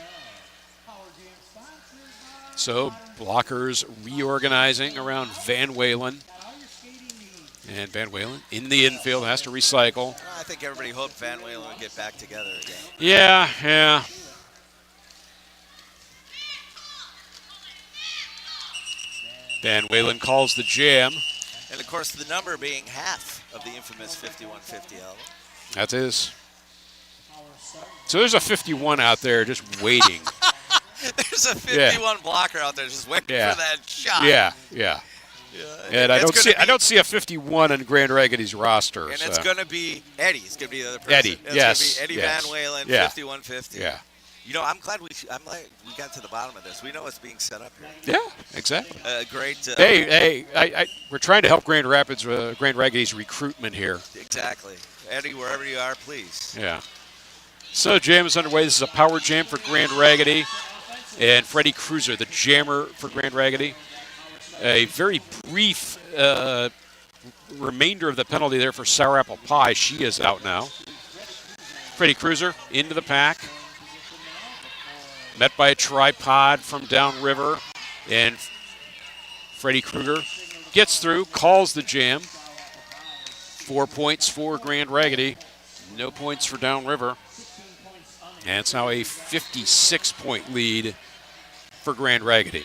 So blockers reorganizing around Van Walen. And Van Walen in the infield has to recycle. I think everybody hoped Van Walen would get back together again. Yeah. Van Walen calls the jam. And, of course, the number being half of the infamous 5150 album. That is. So there's a 51 out there just waiting. There's a 51 blocker out there just waiting for that shot. Yeah. And I don't see a 51 on Grand Raggidy's roster. And so. it's going to be Eddie. It's going to be the other person. Eddie, it's yes. going to be Eddie yes. Van Walen, yeah. 5150. Yeah. You know, I'm glad we got to the bottom of this. We know what's being set up here. Yeah, exactly. Great. We're trying to help Grand Raggidy's recruitment here. Exactly. Eddie, wherever you are, please. Yeah. So jam is underway. This is a power jam for Grand Raggidy. And Freddie Cruiser, the jammer for Grand Raggidy. A very brief remainder of the penalty there for Sour Apple Pie. She is out now. Freddie Cruiser into the pack. Met by a tripod from Downriver. And Freddie Kruger gets through, calls the jam. 4 points for Grand Raggidy. No points for Downriver. And it's now a 56-point lead for Grand Raggidy.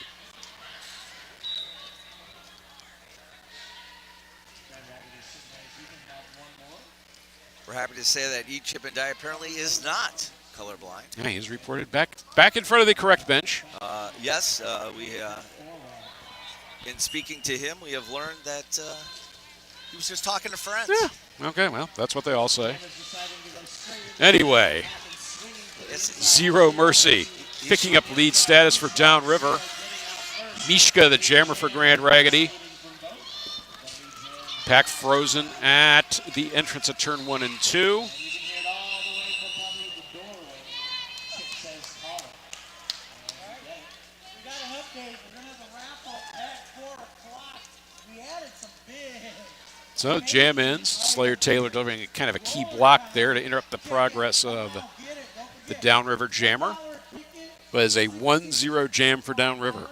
We're happy to say that E. Chip and Dye apparently is not colorblind. Yeah, he's reported back in front of the correct bench. Yes, in speaking to him, we have learned that he was just talking to friends. Yeah. Okay, well, that's what they all say. Anyway, Zero Mercy picking up lead status for Downriver. Mishka, the jammer for Grand Raggidy. Pack frozen at the entrance of turn 1 and 2. So jam ends. Slayer Taylor delivering kind of a key block there to interrupt the progress of the Downriver jammer. But it's a 1-0 jam for Downriver.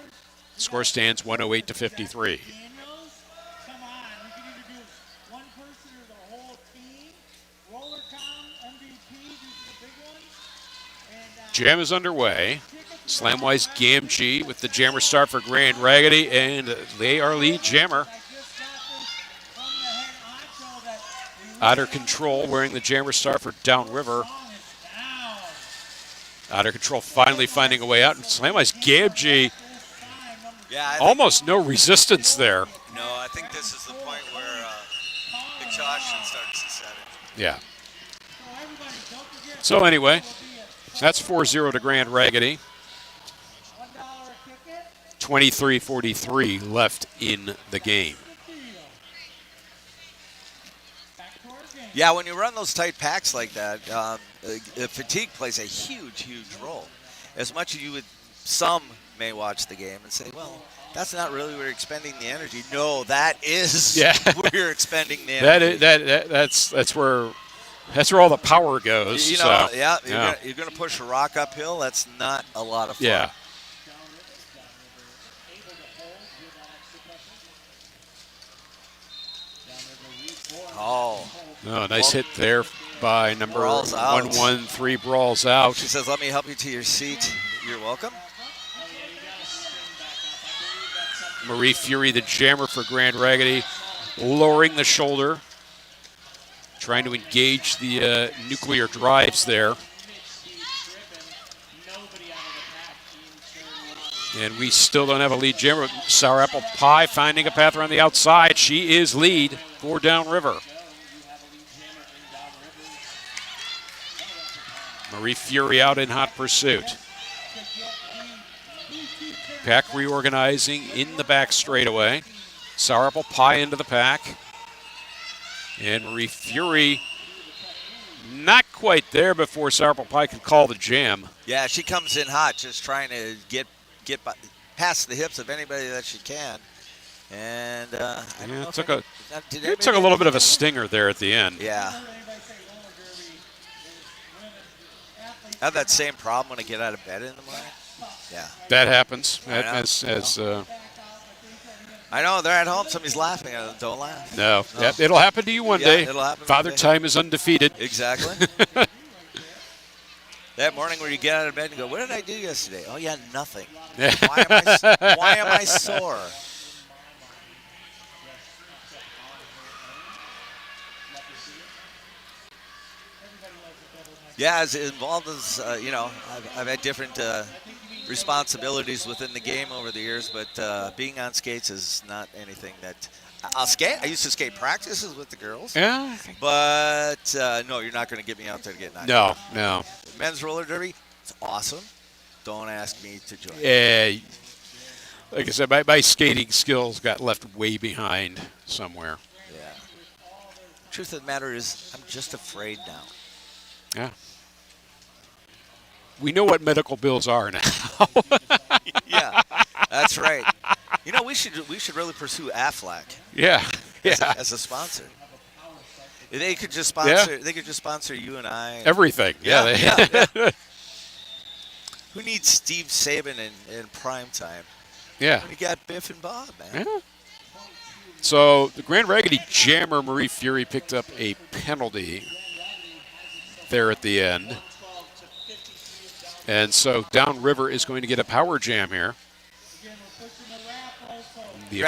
Score stands 108-53. Jam is underway. Slamwise Gamgee with the jammer start for Grand Raggedy, and they are lead jammer. Out of Control wearing the jammer start for Downriver. Out of Control finally finding a way out. And Slamwise Gamgee, almost no resistance there. No, I think this is the point where exhaustion starts to set in. Yeah. So anyway, that's 4-0 to Grand Raggedy. 23:43 left in the game. Yeah, when you run those tight packs like that, fatigue plays a huge, huge role. As much as some may watch the game and say, well, that's not really where you're expending the energy. No, that is where you're expending the energy. That's where all the power goes. You're going to push a rock uphill. That's not a lot of fun. Yeah. Oh, nice hit there by number 113, Brawls out. She says, let me help you to your seat. You're welcome. Marie Fury, the jammer for Grand Raggedy, lowering the shoulder, trying to engage the nuclear drives there. And we still don't have a lead jammer. Sour Apple Pie finding a path around the outside. She is lead for Downriver. Marie Fury out in hot pursuit. Pack reorganizing in the back straightaway. Sour Apple Pie into the pack. And Marie Fury not quite there before Sour Apple Pie can call the jam. Yeah, she comes in hot, just trying to get past the hips of anybody that she can. And it took a little bit of a stinger there at the end. Yeah. I have that same problem when I get out of bed in the morning. Yeah. That happens. I know, they're at home. Somebody's laughing at them. Don't laugh. No. Yep, it'll happen to you one day. It'll happen Father one day. Time is undefeated. Exactly. That morning where you get out of bed and go, what did I do yesterday? Oh, yeah, nothing. Why am I sore? Yeah, as involved as, I've had different responsibilities within the game over the years, but being on skates is not anything that I'll skate. I used to skate practices with the girls. Yeah. But, no, you're not going to get me out there to get knocked No, out. no. Men's roller derby, it's awesome. Don't ask me to join. Yeah. Like I said, my skating skills got left way behind somewhere. Yeah. Truth of the matter is, I'm just afraid now. Yeah. We know what medical bills are now. Yeah, that's right. You know, we should really pursue Aflac. Yeah. As a sponsor. They could just sponsor. Yeah. They could just sponsor you and I. Everything. Yeah. Who needs Steve Saban in prime time? Yeah. We got Biff and Bob, man. Yeah. So the Grand Raggedy jammer Marie Fury picked up a penalty there at the end. And so Downriver is going to get a power jam here. The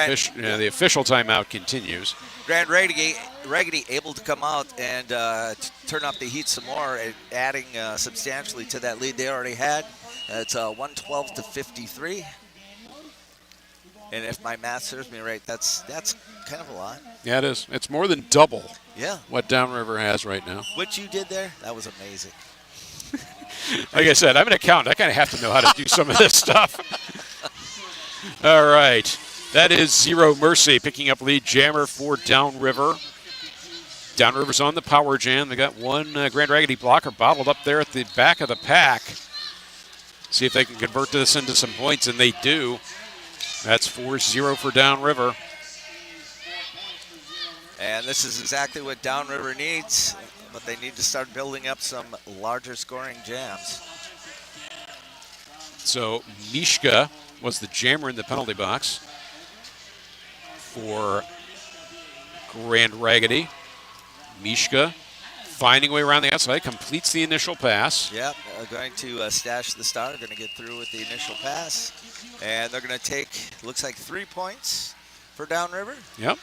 official timeout continues. Grand Raggedy able to come out and turn up the heat some more, adding substantially to that lead they already had. It's 112 to 53. And if my math serves me right, that's kind of a lot. Yeah, it is. It's more than double what Downriver has right now. What you did there, that was amazing. Like I said, I'm an accountant. I kind of have to know how to do some of this stuff. All right. That is Zero Mercy picking up lead jammer for Downriver. Downriver's on the power jam. They got one Grand Raggedy blocker bottled up there at the back of the pack. See if they can convert this into some points, and they do. That's 4-0 for Downriver. And this is exactly what Downriver needs, but they need to start building up some larger scoring jams. So Mishka was the jammer in the penalty box for Grand Raggedy. Mishka finding a way around the outside, completes the initial pass. Yep, going to stash the star, going to get through with the initial pass. And they're going to take, looks like 3 points for Downriver. Yep.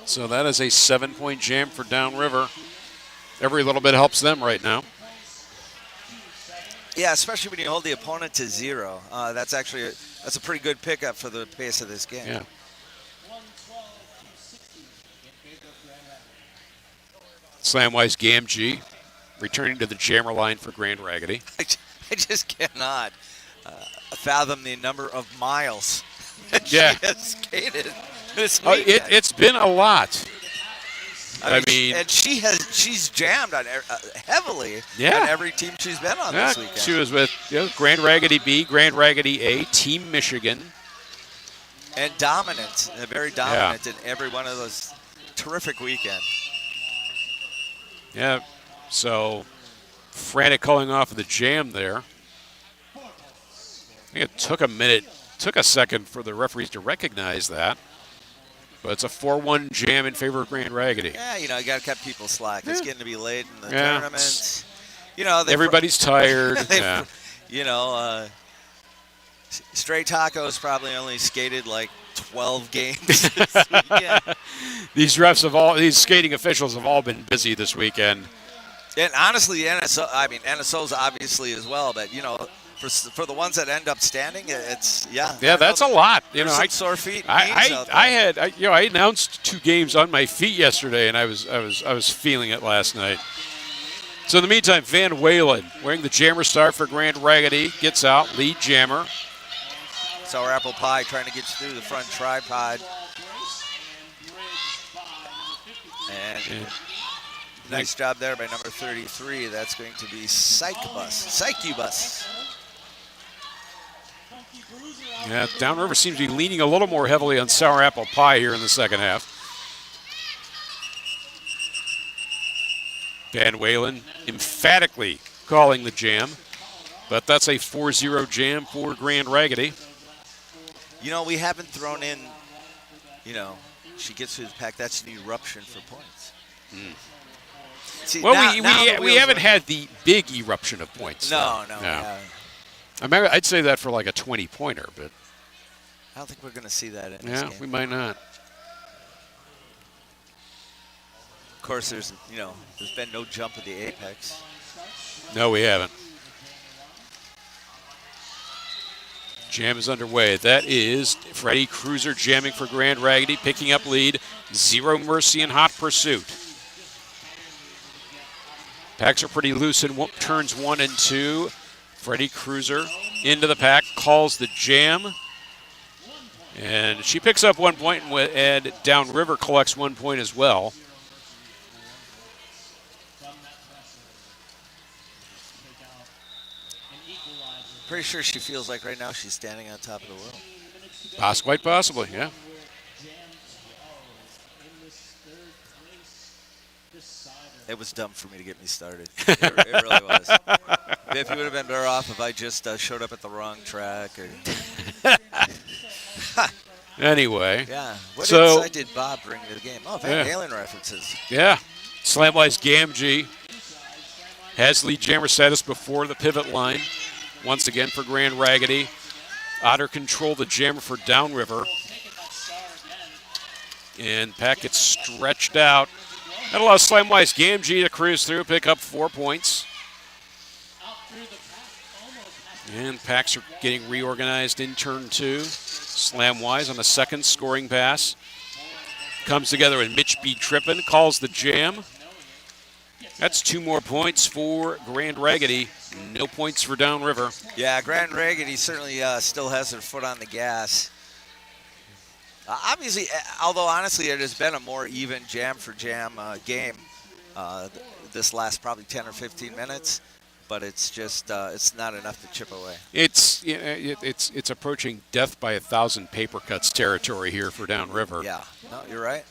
So that is a 7-point jam for Downriver. Every little bit helps them right now. Yeah, especially when you hold the opponent to 0. That's a pretty good pickup for the pace of this game. Yeah. Slamwise Gamgee returning to the jammer line for Grand Raggidy. I just cannot fathom the number of miles that Yeah. she has skated this weekend. It's been a lot. I mean, and she's jammed on heavily Yeah. on every team she's been on yeah, this weekend. she was with Grand Raggidy B, Grand Raggidy A, Team Michigan. And dominant, very dominant in every one of those terrific weekend. Yeah, so frantic calling off of the jam there. I think it took a second for the referees to recognize that. But it's a 4-1 jam in favor of Grand Raggidy. Yeah, you got to cut people slack. It's getting to be late in the Yeah. tournament. Everybody's tired. Yeah. Stray Taco's probably only skated like 12 games this weekend. These skating officials have all been busy this weekend. And honestly, NSO's obviously as well, but for the ones that end up standing, it's Yeah, that's a lot. some sore feet. I announced 2 games on my feet yesterday, and I was feeling it last night. So in the meantime, Van Whalen wearing the jammer star for Grand Raggidy gets out, lead jammer. Sour apple pie trying to get through the front tripod. And nice job there by number 33. That's going to be Psychubus. Yeah, Downriver seems to be leaning a little more heavily on sour apple pie here in the second half. Van Whalen emphatically calling the jam, but that's a 4-0 jam for Grand Raggidy. We haven't thrown in, she gets through the pack. That's an eruption for points. See, well, we haven't had the big eruption of points. No. I'd say that for like a 20-pointer, but I don't think we're going to see that in this game. we might not. Of course, there's been no jump at the apex. No, we haven't. Jam is underway. That is Freddie Cruiser jamming for Grand Raggidy, picking up lead. Zero Mercy in hot pursuit. Packs are pretty loose in turns 1 and 2. Freddie Cruiser into the pack, calls the jam. And she picks up 1 point, and Downriver collects 1 point as well. Pretty sure she feels like right now she's standing on top of the world. Quite possibly, yeah. It was dumb for me to get me started. It really was. Biff, you would have been better off if I just showed up at the wrong track. Anyway. Yeah. What So- insight did Bob bring to the game? Oh, Van Halen references. Yeah. Slamwise Gamgee has lead jammer status before the pivot line. Once again for Grand Raggidy. Otter control the jammer for Downriver. And pack gets stretched out. That allows Slamwise Gamgee to cruise through, pick up 4 points. And packs are getting reorganized in turn 2. Slamwise on the second scoring pass. Comes together with Mitch B. Trippin, calls the jam. That's 2 more points for Grand Raggidy. No points for Downriver. Yeah, Grand Raggidy certainly still has their foot on the gas. Obviously, although honestly it has been a more even jam for jam game this last probably 10 or 15 minutes, but it's just it's not enough to chip away. It's approaching death by 1,000 paper cuts territory here for Downriver. Yeah, no, you're right.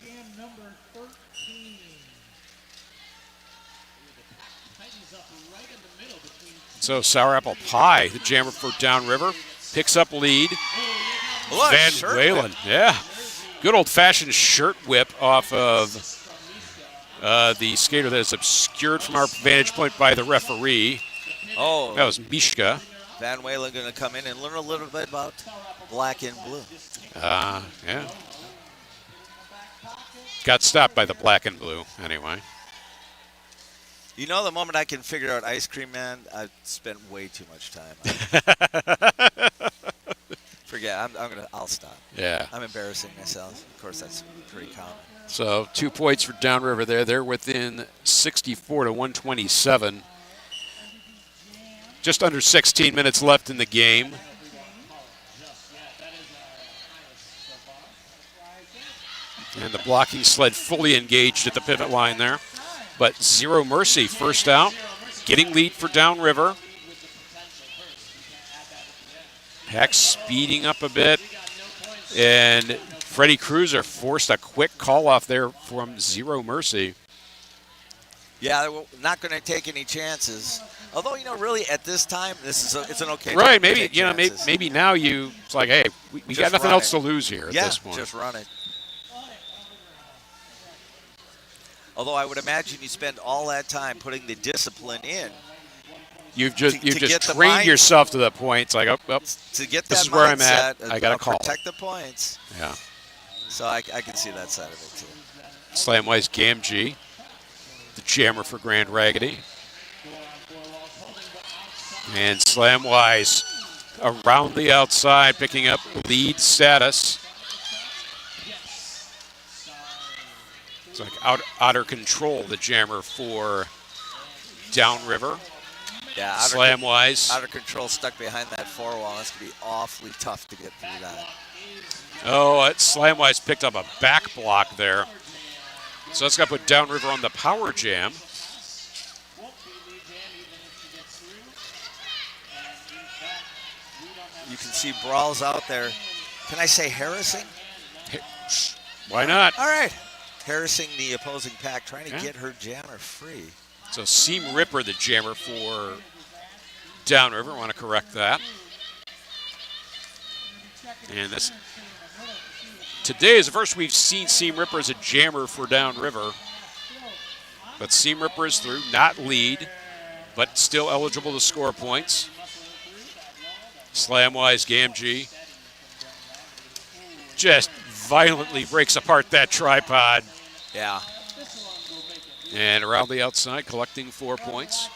So Sour Apple Pie, the jammer for Downriver, picks up lead. Look, Van shirt Whalen, whip. yeah. Good old-fashioned shirt whip off of The skater that is obscured from our vantage point by the referee. Oh, That was Mishka. Van Walen going to come in and learn a little bit about black and blue. Yeah. Got stopped by the black and blue, anyway. You know, the moment I can figure out Ice Cream Man, I've spent way too much time on it. Forget. I'll stop. Yeah. I'm embarrassing myself. Of course, that's pretty common. So 2 points for Downriver there. They're within 64 to 127. Just under 16 minutes left in the game. And the blocking sled fully engaged at the pivot line there. But Zero Mercy first out, getting lead for Downriver. Pack speeding up a bit. And Freddie Cruiser forced a quick call off there from Zero Mercy. Yeah, we're not going to take any chances. Although, really at this time, it's an okay. Right, time to maybe take chances. maybe now it's like, hey, we got Just nothing run else it. to lose here at this point. Just run it. Although I would imagine you spend all that time putting the discipline in You've just to get the trained mind- yourself to that point. It's like, oh, to get that this is where I'm at. mindset I got to of call. protect the points. Yeah. So I can see that side of it too. Slamwise Gamgee, the jammer for Grand Raggidy. And Slamwise around the outside, picking up lead status. It's like outer control, the jammer for Downriver. Yeah, Slamwise. out of control, stuck behind that four wall. That's going to be awfully tough to get through that. Oh, Slamwise picked up a back block there. So that's got to put Downriver on the power jam. You can see brawls out there. Can I say harassing? Why not? All right. Harassing the opposing pack, trying to Yeah. get her jammer free. So Seam Ripper, the jammer for Downriver. I want to correct that. And today is the first we've seen Seam Ripper as a jammer for Downriver. But Seam Ripper is through, not lead, but still eligible to score points. Slamwise Gamgee just violently breaks apart that tripod. Yeah. And around the outside, collecting 4 points.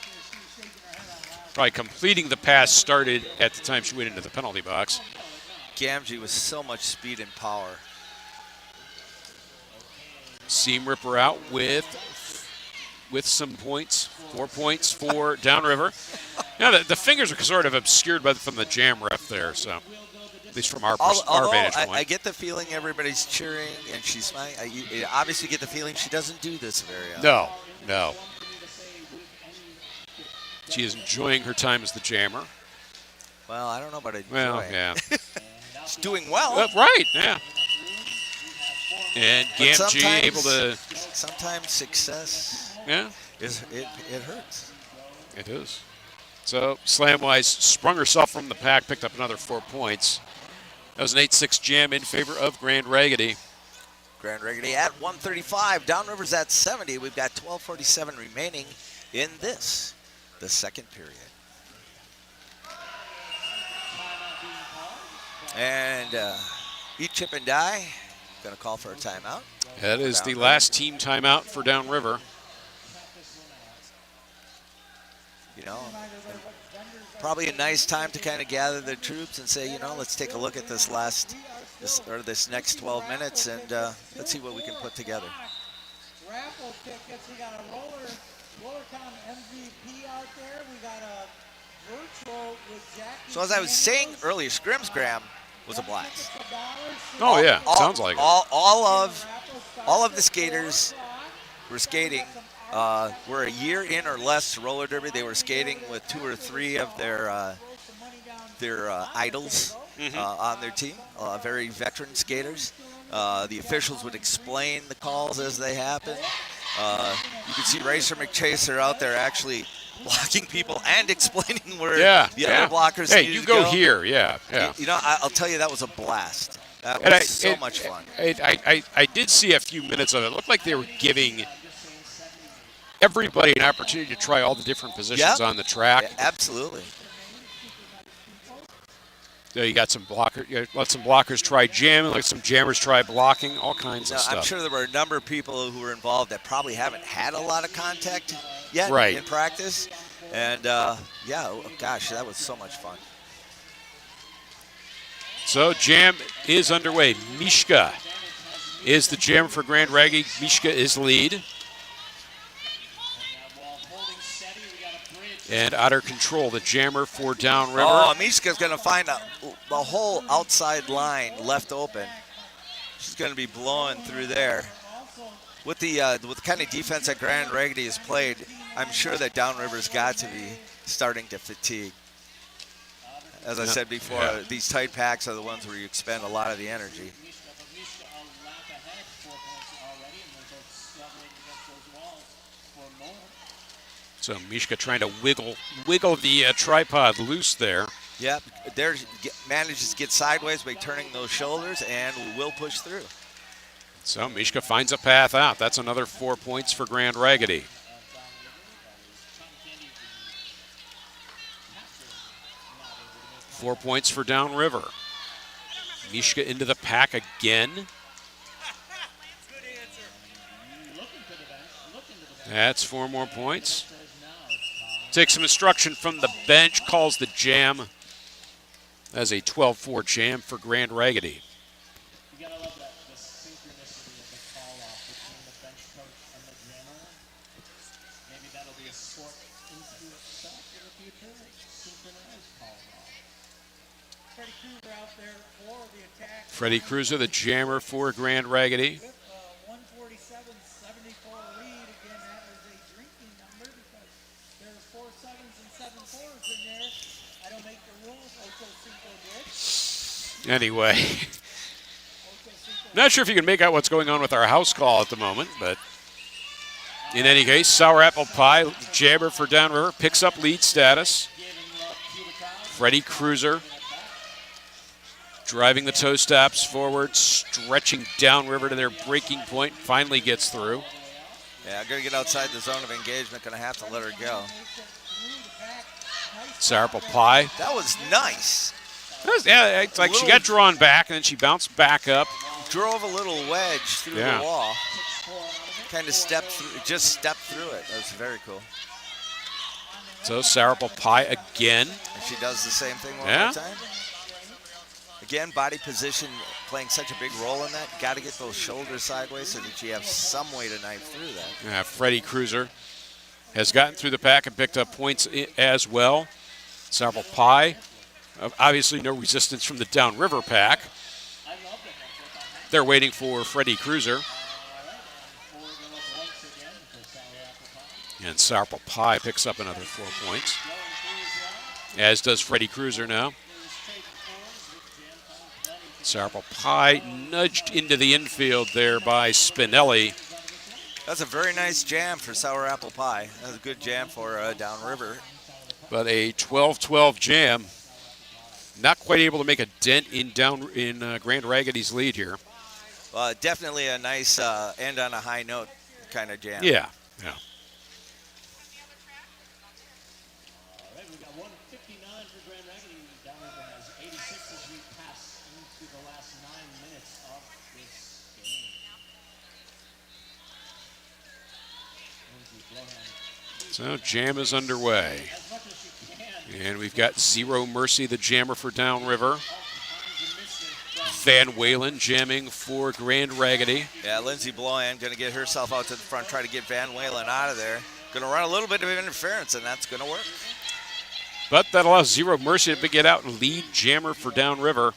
Probably completing the pass started at the time she went into the penalty box. Gamgee with so much speed and power. Seam Ripper out with some points. 4 points for Downriver. Now the fingers are sort of obscured from the jam ref there, so at least from our vantage point. I get the feeling everybody's cheering and she's smiling. You obviously get the feeling she doesn't do this very often. No. She is enjoying her time as the jammer. Well, I don't know about enjoying. Well, yeah. She's doing well. Right, yeah. And But Gamgee able to... Sometimes success Yeah, it hurts. it is. So Slamwise sprung herself from the pack, picked up another 4 points. That was an 8-6 jam in favor of Grand Raggidy. Grand Raggidy at 135. Downriver's at 70. We've got 12:47 remaining in the second period. And eat, chip, and die. Going to call for a timeout. That is the last team timeout for Downriver. Probably a nice time to kind of gather the troops and say, let's take a look at this next 12 minutes and let's see what we can put together. Raffle tickets. We got a RollerCon MVP out there. We got a virtual with Jackie. So as I was saying earlier, Scrimsgram was a blast. Oh yeah, sounds like it. All of the skaters were skating. Were a year in or less to roller derby. They were skating with 2 or 3 of their idols on their team. Very veteran skaters. The officials would explain the calls as they happen. You could see Racer McChaser out there actually blocking people and explaining where the other blockers Hey, needed you to go here, yeah. I'll tell you, that was a blast. That was so much fun. I did see a few minutes of it. It looked like they were giving everybody an opportunity to try all the different positions Yep. on the track. Yeah, absolutely. So you got some let some blockers try jamming, let some jammers try blocking, all kinds of Now, stuff. I'm sure there were a number of people who were involved that probably haven't had a lot of contact yet Right. in practice. And, gosh, that was so much fun. So jam is underway. Mishka is the jammer for Grand Raggy. Mishka is lead. And Otter Control, the jammer for Downriver. Oh, Mishka's going to find the whole outside line left open. She's going to be blowing through there. With the kind of defense that Grand Raggy has played, I'm sure that Downriver's got to be starting to fatigue. As I said before, these tight packs are the ones where you expend a lot of the energy. So Mishka trying to wiggle the tripod loose there. Yep, manages to get sideways by turning those shoulders and will push through. So Mishka finds a path out. That's another 4 points for Grand Raggy. Four points for Downriver. Mishka into the pack again. That's 4 more points. Takes some instruction from the bench, calls the jam as a 12-4 jam for Grand Raggy. You gotta love the synchronicity of the call off between the bench coach and the jammer. Maybe that'll be a sport into itself in the future. Synchronized call off. Freddie Krueger out there for the attack. Freddie Cruiser, the jammer for Grand Raggy. With a 147-74 lead. Again, that is a drinking number because there's 4 sevens and 7 fours in there. I don't make the rules. Ocho Cinco did. Anyway, Ocho Cinco not sure if you can make out what's going on with our house call at the moment, but in any case, Sour Apple Pie, jammer for Downriver, picks up lead status. Freddie Cruiser driving the toe stops forward, stretching Downriver to their breaking point, finally gets through. Yeah, going to get outside the zone of engagement, going to have to let her go. Sour Apple Pie. That was nice. Yeah, it's like she got drawn back and then she bounced back up. Drove a little wedge through Yeah. the wall. Kind of stepped through, just stepped through it. That was very cool. So Sour Apple Pie again. And she does the same thing one Yeah. more time. Again, body position playing such a big role in that. Got to get those shoulders sideways so that you have some way to knife through that. Freddie Cruiser has gotten through the pack and picked up points as well. Sour Apple Pie, obviously no resistance from the Downriver pack. They're waiting for Freddie Cruiser. And Sour Apple Pie picks up another 4 points, as does Freddie Cruiser now. Sour Apple Pie nudged into the infield there by Spinelli. That's a very nice jam for Sour Apple Pie. That was a good jam for Downriver. But a 12-12 jam. Not quite able to make a dent in Grand Raggity's lead here. Definitely a nice end on a high note kind of jam. Yeah. All right, we got 159 for Grand Raggy. Downriver has 86 as we pass into the last 9 minutes of this game. So jam is underway. As much as you can. And we've got Zero Mercy, the jammer for Downriver. Van Walen jamming for Grand Raggy. Yeah, Lindsay Bloyan going to get herself out to the front, try to get Van Walen out of there. Going to run a little bit of interference, and that's going to work. But that allows Zero Mercy to get out and lead jammer for Downriver.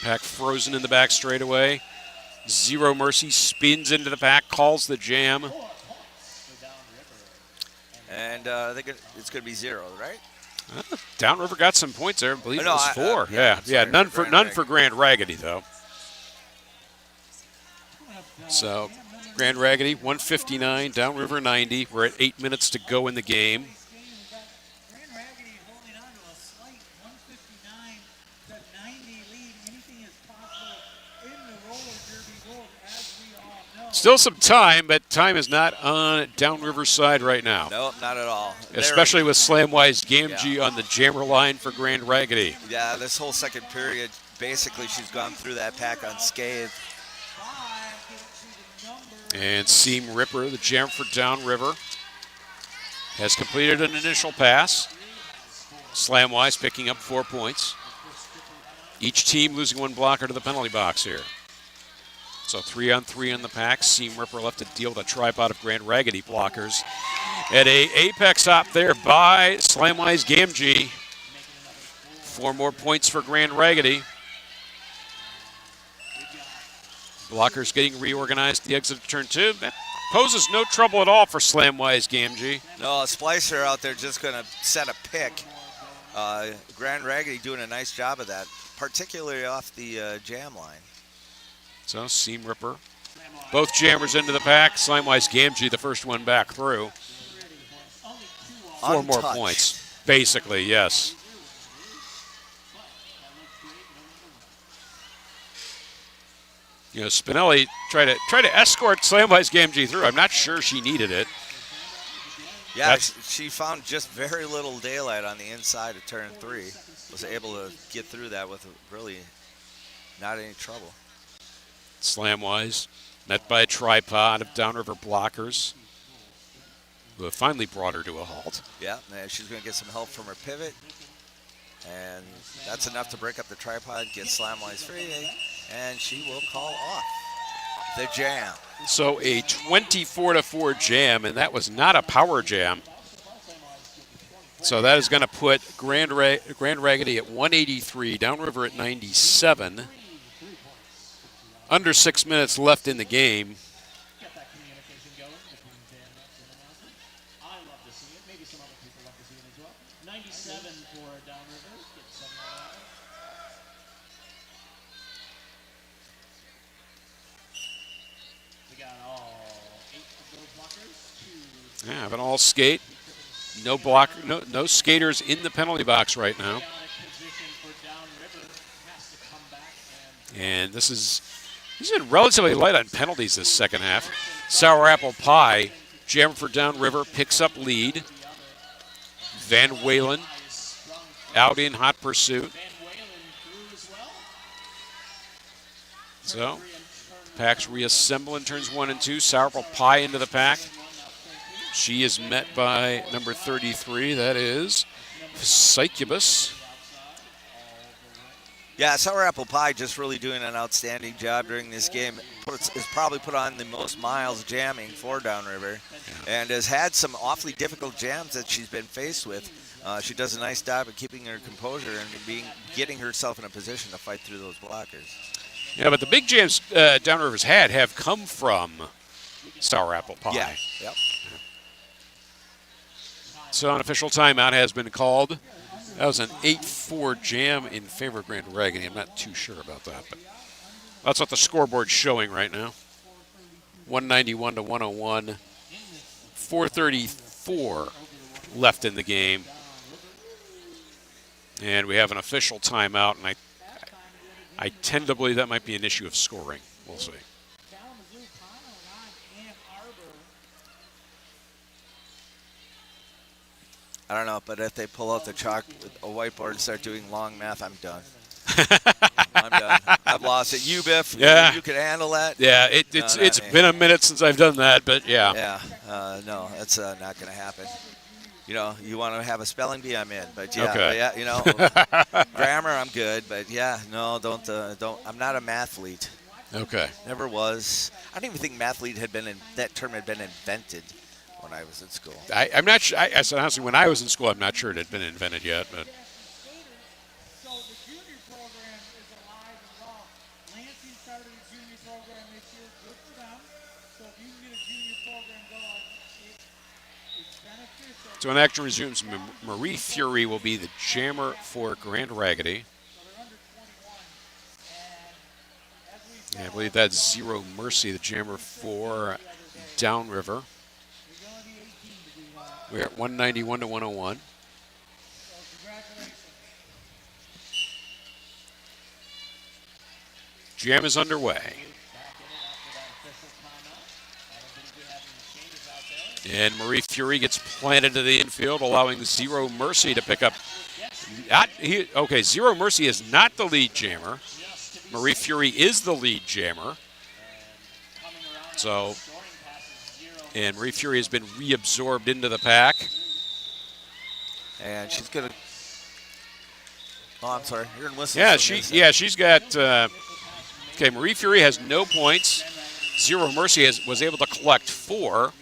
Pack frozen in the back straightaway. Zero Mercy spins into the pack, calls the jam. And it's going to be 0, right? Downriver got some points there. I believe it was 4. yeah, None for Grand Grand Raggy though. So Grand Raggy 159, Downriver 90. We're at 8 minutes to go in the game. Grand Raggy holding on to a slight 159 to 90 lead. Anything is possible in the roller derby world, as we all know. Still some time, but time is not on Downriver side right now. Nope, not at all. Especially with Slamwise Gamgee on the jammer line for Grand Raggidy. Yeah, this whole second period, basically she's gone through that pack unscathed. And Seam Ripper, the jam for Downriver, has completed an initial pass. Slamwise picking up 4 points. Each team losing one blocker to the penalty box here. So 3-on-3 in the pack. Seam Ripper left to deal with a tripod of Grand Raggidy blockers. At a apex hop there by Slamwise Gamgee. 4 more points for Grand Raggidy. Blockers getting reorganized at the exit of turn 2. That poses no trouble at all for Slamwise Gamgee. No, a splicer out there just going to set a pick. Grand Raggidy doing a nice job of that, particularly off the jam line. So Seam Ripper. Both jammers into the pack. Slamwise Gamgee, the first one back through. 4 more points. Basically, yes. You know, Spinelli tried to escort Slamwise Gamgee through. I'm not sure she needed it. Yeah, she found just very little daylight on the inside of turn 3. Was able to get through that with really not any trouble. Slamwise met by a tripod of Downriver blockers who have finally brought her to a halt. Yeah, and she's going to get some help from her pivot. And that's enough to break up the tripod, get Slamwise free, and she will call off the jam. So a 24-4 jam, and that was not a power jam. So that is going to put Grand Raggidy at 183, Downriver at 97. Under 6 minutes left in the game. Get that communication going between Dan Nuts and the announcement. I love to see it. Maybe some other people love to see it as well. 97 for Downriver. Get some we got all 8 of those blockers. Yeah, have an all skate. No block, no skaters in the penalty box right now. And he's been relatively light on penalties this second half. Sour Apple Pie, jam for Downriver, picks up lead. Van Walen out in hot pursuit. So, packs reassemble in turns 1 and 2. Sour Apple Pie into the pack. She is met by number 33, that is Succubus. Yeah, Sour Apple Pie just really doing an outstanding job during this game. Has probably put on the most miles jamming for Downriver, and has had some awfully difficult jams that she's been faced with. She does a nice job of keeping her composure and getting herself in a position to fight through those blockers. Yeah, but the big jams Downriver's had have come from Sour Apple Pie. Yeah, yep. So an official timeout has been called. That was an 8-4 jam in favor of Grand Raggidy. I'm not too sure about that, but that's what the scoreboard's showing right now. 191 to 101. 4:34 left in the game. And we have an official timeout, and I tend to believe that might be an issue of scoring. We'll see. I don't know, but if they pull out the chalk, a whiteboard and start doing long math, I'm done. I'm done. I've lost it. You, Biff, yeah. You can handle that? Yeah, it's been a minute since I've done that, but yeah. Yeah, no, that's not going to happen. You know, you want to have a spelling bee, I'm in. But yeah, okay. Yeah, you know, grammar, I'm good. But yeah, no, don't. I'm not a mathlete. Okay. Never was. I don't even think mathlete that term had been invented when I was in school. I'm not sure. I said honestly, when I was in school, I'm not sure it had been invented yet. But So the junior program is alive and well. Lansing started a junior program this year. Good for them. So if you can get a junior program going, it's beneficial. so when action resumes, Marie Fury will be the jammer for Grand Raggidy. So they're under 21. And as we said, And I believe that's Zero Mercy, the jammer for Downriver. We're at 191 to 101. so congratulations. Jam is underway. And Marie Fury gets planted to the infield, allowing Zero Mercy to pick up. Zero Mercy is not the lead jammer. Marie Fury is the lead jammer. So, and Marie Fury has been reabsorbed into the pack. And she's going to. Oh, I'm sorry. You're in whistle. Yeah, she's got. Marie Fury has no points. Zero Mercy was able to collect 4.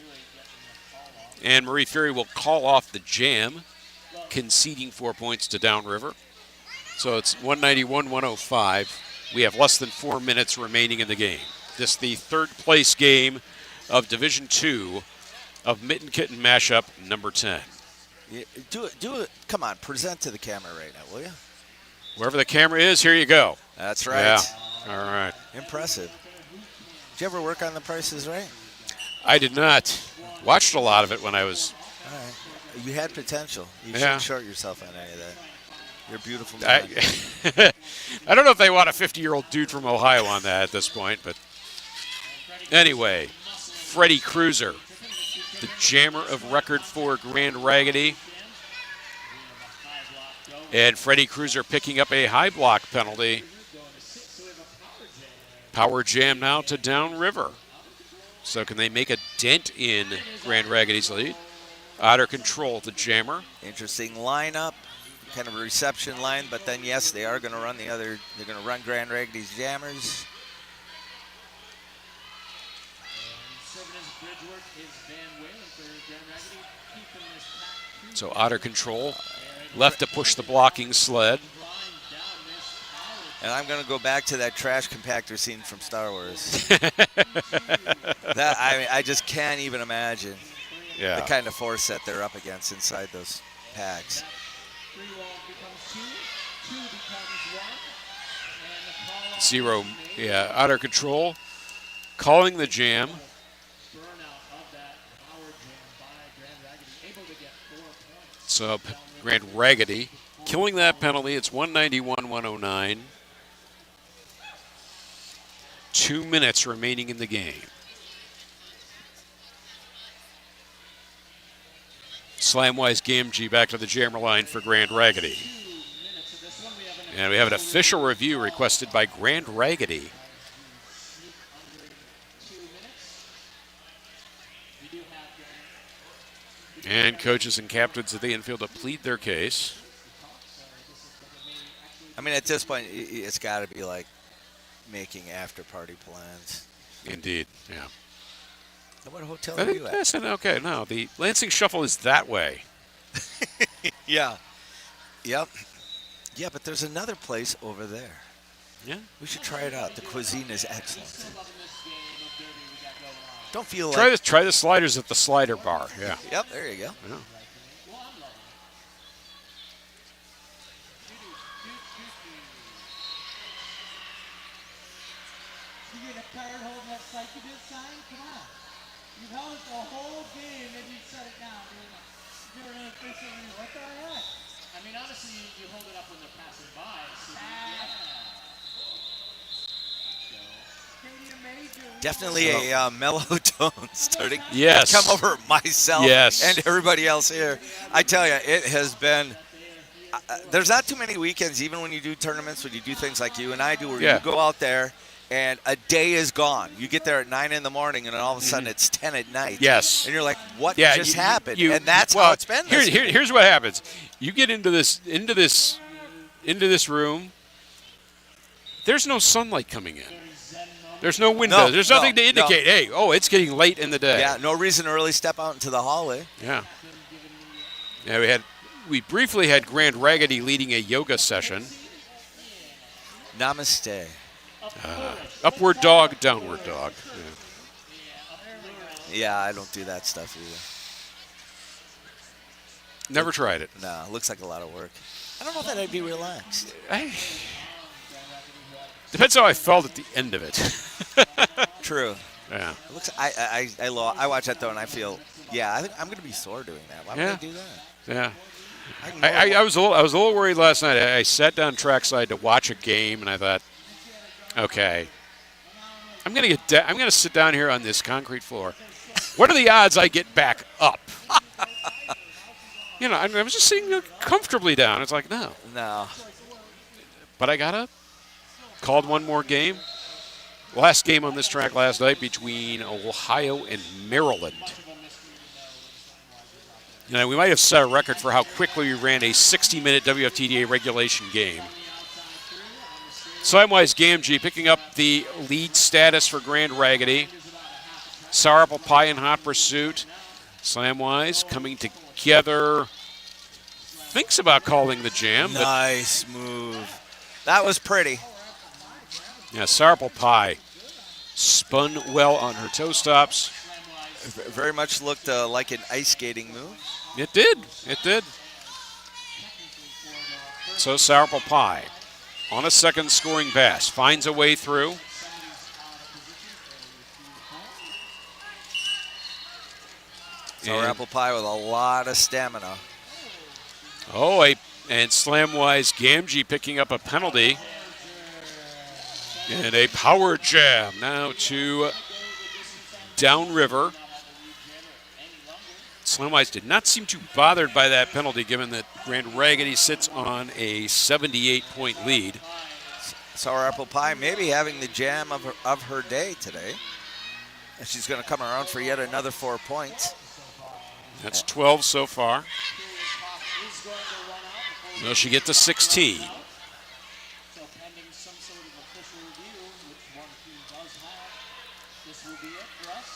And Marie Fury will call off the jam, conceding 4 points to Downriver. So it's 191-105. We have less than 4 minutes remaining in the game. This is the third place game of Division II of Mitten Kitten Mashup number 10. Yeah, do it. Come on, present to the camera right now, will you? Wherever the camera is, here you go. That's right. Yeah. All right. Impressive. Did you ever work on The Price is Right? I did not. Watched a lot of it when I was. All right. You had potential. You Yeah. shouldn't short yourself on any of that. You're a beautiful man. I don't know if they want a 50-year-old dude from Ohio on that at this point, but anyway, Freddie Cruiser, the jammer of record for Grand Raggidy. And Freddie Cruiser picking up a high block penalty. Power jam now to Downriver. So can they make a dent in Grand Raggidy's lead? Otter Control, the jammer. Interesting lineup, kind of a reception line, but then yes, they are going to run they're going to run Grand Raggidy's jammers. So Otter Control left to push the blocking sled. And I'm going to go back to that trash compactor scene from Star Wars. I just can't even imagine the kind of force that they're up against inside those packs. Zero, Otter Control calling the jam. So Grand Raggidy killing that penalty. It's 191-109. 2 minutes remaining in the game. Slamwise Gamgee back to the jammer line for Grand Raggidy. And we have an official review requested by Grand Raggidy. And coaches and captains of the infield to plead their case. I mean, at this point, it's got to be like making after-party plans. Indeed, yeah. What hotel are you at? Okay, no, the Lansing Shuffle is that way. Yeah. Yep. Yeah, but there's another place over there. Yeah. We should try it out. The cuisine is excellent. Don't feel Try the sliders at the Slider Bar. Yeah. Yep, there you go. Yeah. You get a card holding that psychedelic sign? Come on. You've held it the whole game and you set it down. You're an official. What the heck? I mean, honestly, you hold it up when they're passing by. So Definitely a mellow tone starting Yes. to come over myself Yes. and everybody else here. I tell you, it has been there's not too many weekends, even when you do tournaments, when you do things like you and I do, where you go out there and a day is gone. You get there at 9 in the morning and then all of a sudden it's 10 at night. Yes. And you're like, what just happened? And that's well, how it's been this week. Here's what happens. You get into this room. There's no sunlight coming in. There's no window. There's nothing to indicate, hey, it's getting late in the day. Yeah, no reason to really step out into the hallway. Yeah. Yeah, we briefly had Grand Raggidy leading a yoga session. Namaste. Upward dog, downward dog. Yeah, I don't do that stuff either. Never tried it. No, it looks like a lot of work. I don't know that I'd be relaxed. Depends how I felt at the end of it. True. Yeah. It looks. I watch that though, and I feel. Yeah, I think I'm going to be sore doing that. Why would I do that? Yeah. I was a little worried last night. I sat down trackside to watch a game, and I thought, okay, I'm going to sit down here on this concrete floor What are the odds I get back up? I was just sitting comfortably down. It's like, no. No. But I got up, called one more game. Last game on this track last night between Ohio and Maryland. We might have set a record for how quickly we ran a 60-minute WFTDA regulation game. Slimewise Gamgee picking up the lead status for Grand Raggidy. Sour Apple Pie in hot pursuit. Slimewise coming together. Thinks about calling the jam. Nice move. That was pretty. Yeah, Sour Apple Pie spun well on her toe stops. Very much looked like an ice skating move. It did. So Sour Apple Pie on a second scoring pass finds a way through. Sour Apple Pie with a lot of stamina. And Slamwise Gamgee picking up a penalty. And a power jam now to Downriver. Slamwise did not seem too bothered by that penalty, given that Grand Raggidy sits on a 78-point lead. Sour Apple Pie maybe having the jam of her day today. And she's going to come around for yet another 4 points. That's 12 so far. Will she get to 16? So pending some sort of official review, which one team does have, this will be it for us.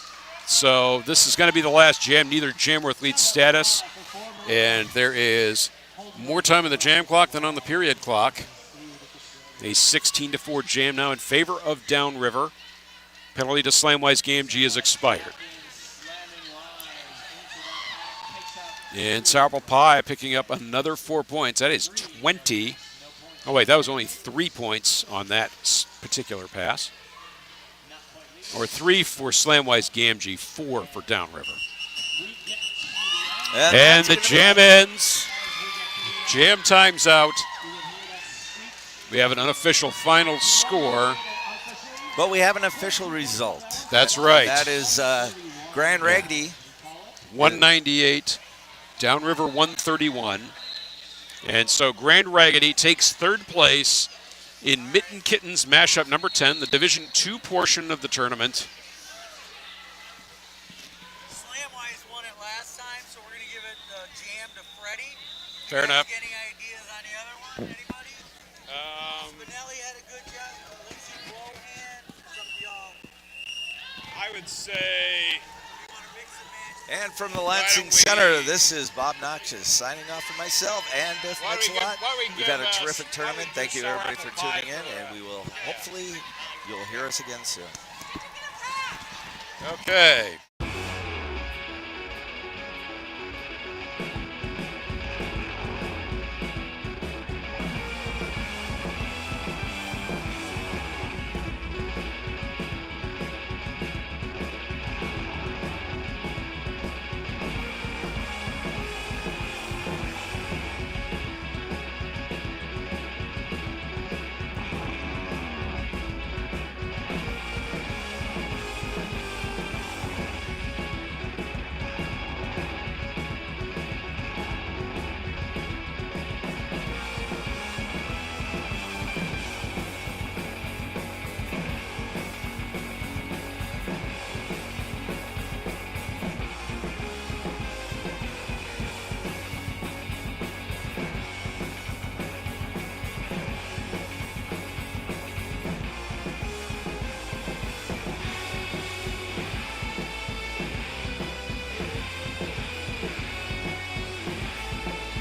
So this is going to be the last jam. Neither Jamworth leads status. And there is more time on the jam clock than on the period clock. A 16-4 jam now in favor of Downriver. Penalty to Slamwise Gamgee is expired. And Sour Apple Pie picking up another 4 points. That is 20. Oh, wait, that was only 3 points on that particular pass. Or 3 for Slamwise Gamgee, 4 for Downriver. And the jam ends. Jam time's out. We have an unofficial final score. But we have an official result. That's right. That is Grand Raggidy 198. Downriver 131. And so Grand Raggidy takes third place in Mitten Kittens Mashup number 10, the Division II portion of the tournament. Slamwise won it last time, so we're going to give it the jam to Freddie. Fair enough. Any ideas on the other one? Anybody? Spinelli had a good job. Lindsey Blohan. It's up to y'all. I would say... You want to mix and match? And from the Lansing Center, this is Bob Noxious signing off for myself and Biff Metzalot. We've had a terrific tournament. Thank you, everybody, for tuning in, and we will hopefully you'll hear us again soon. Okay.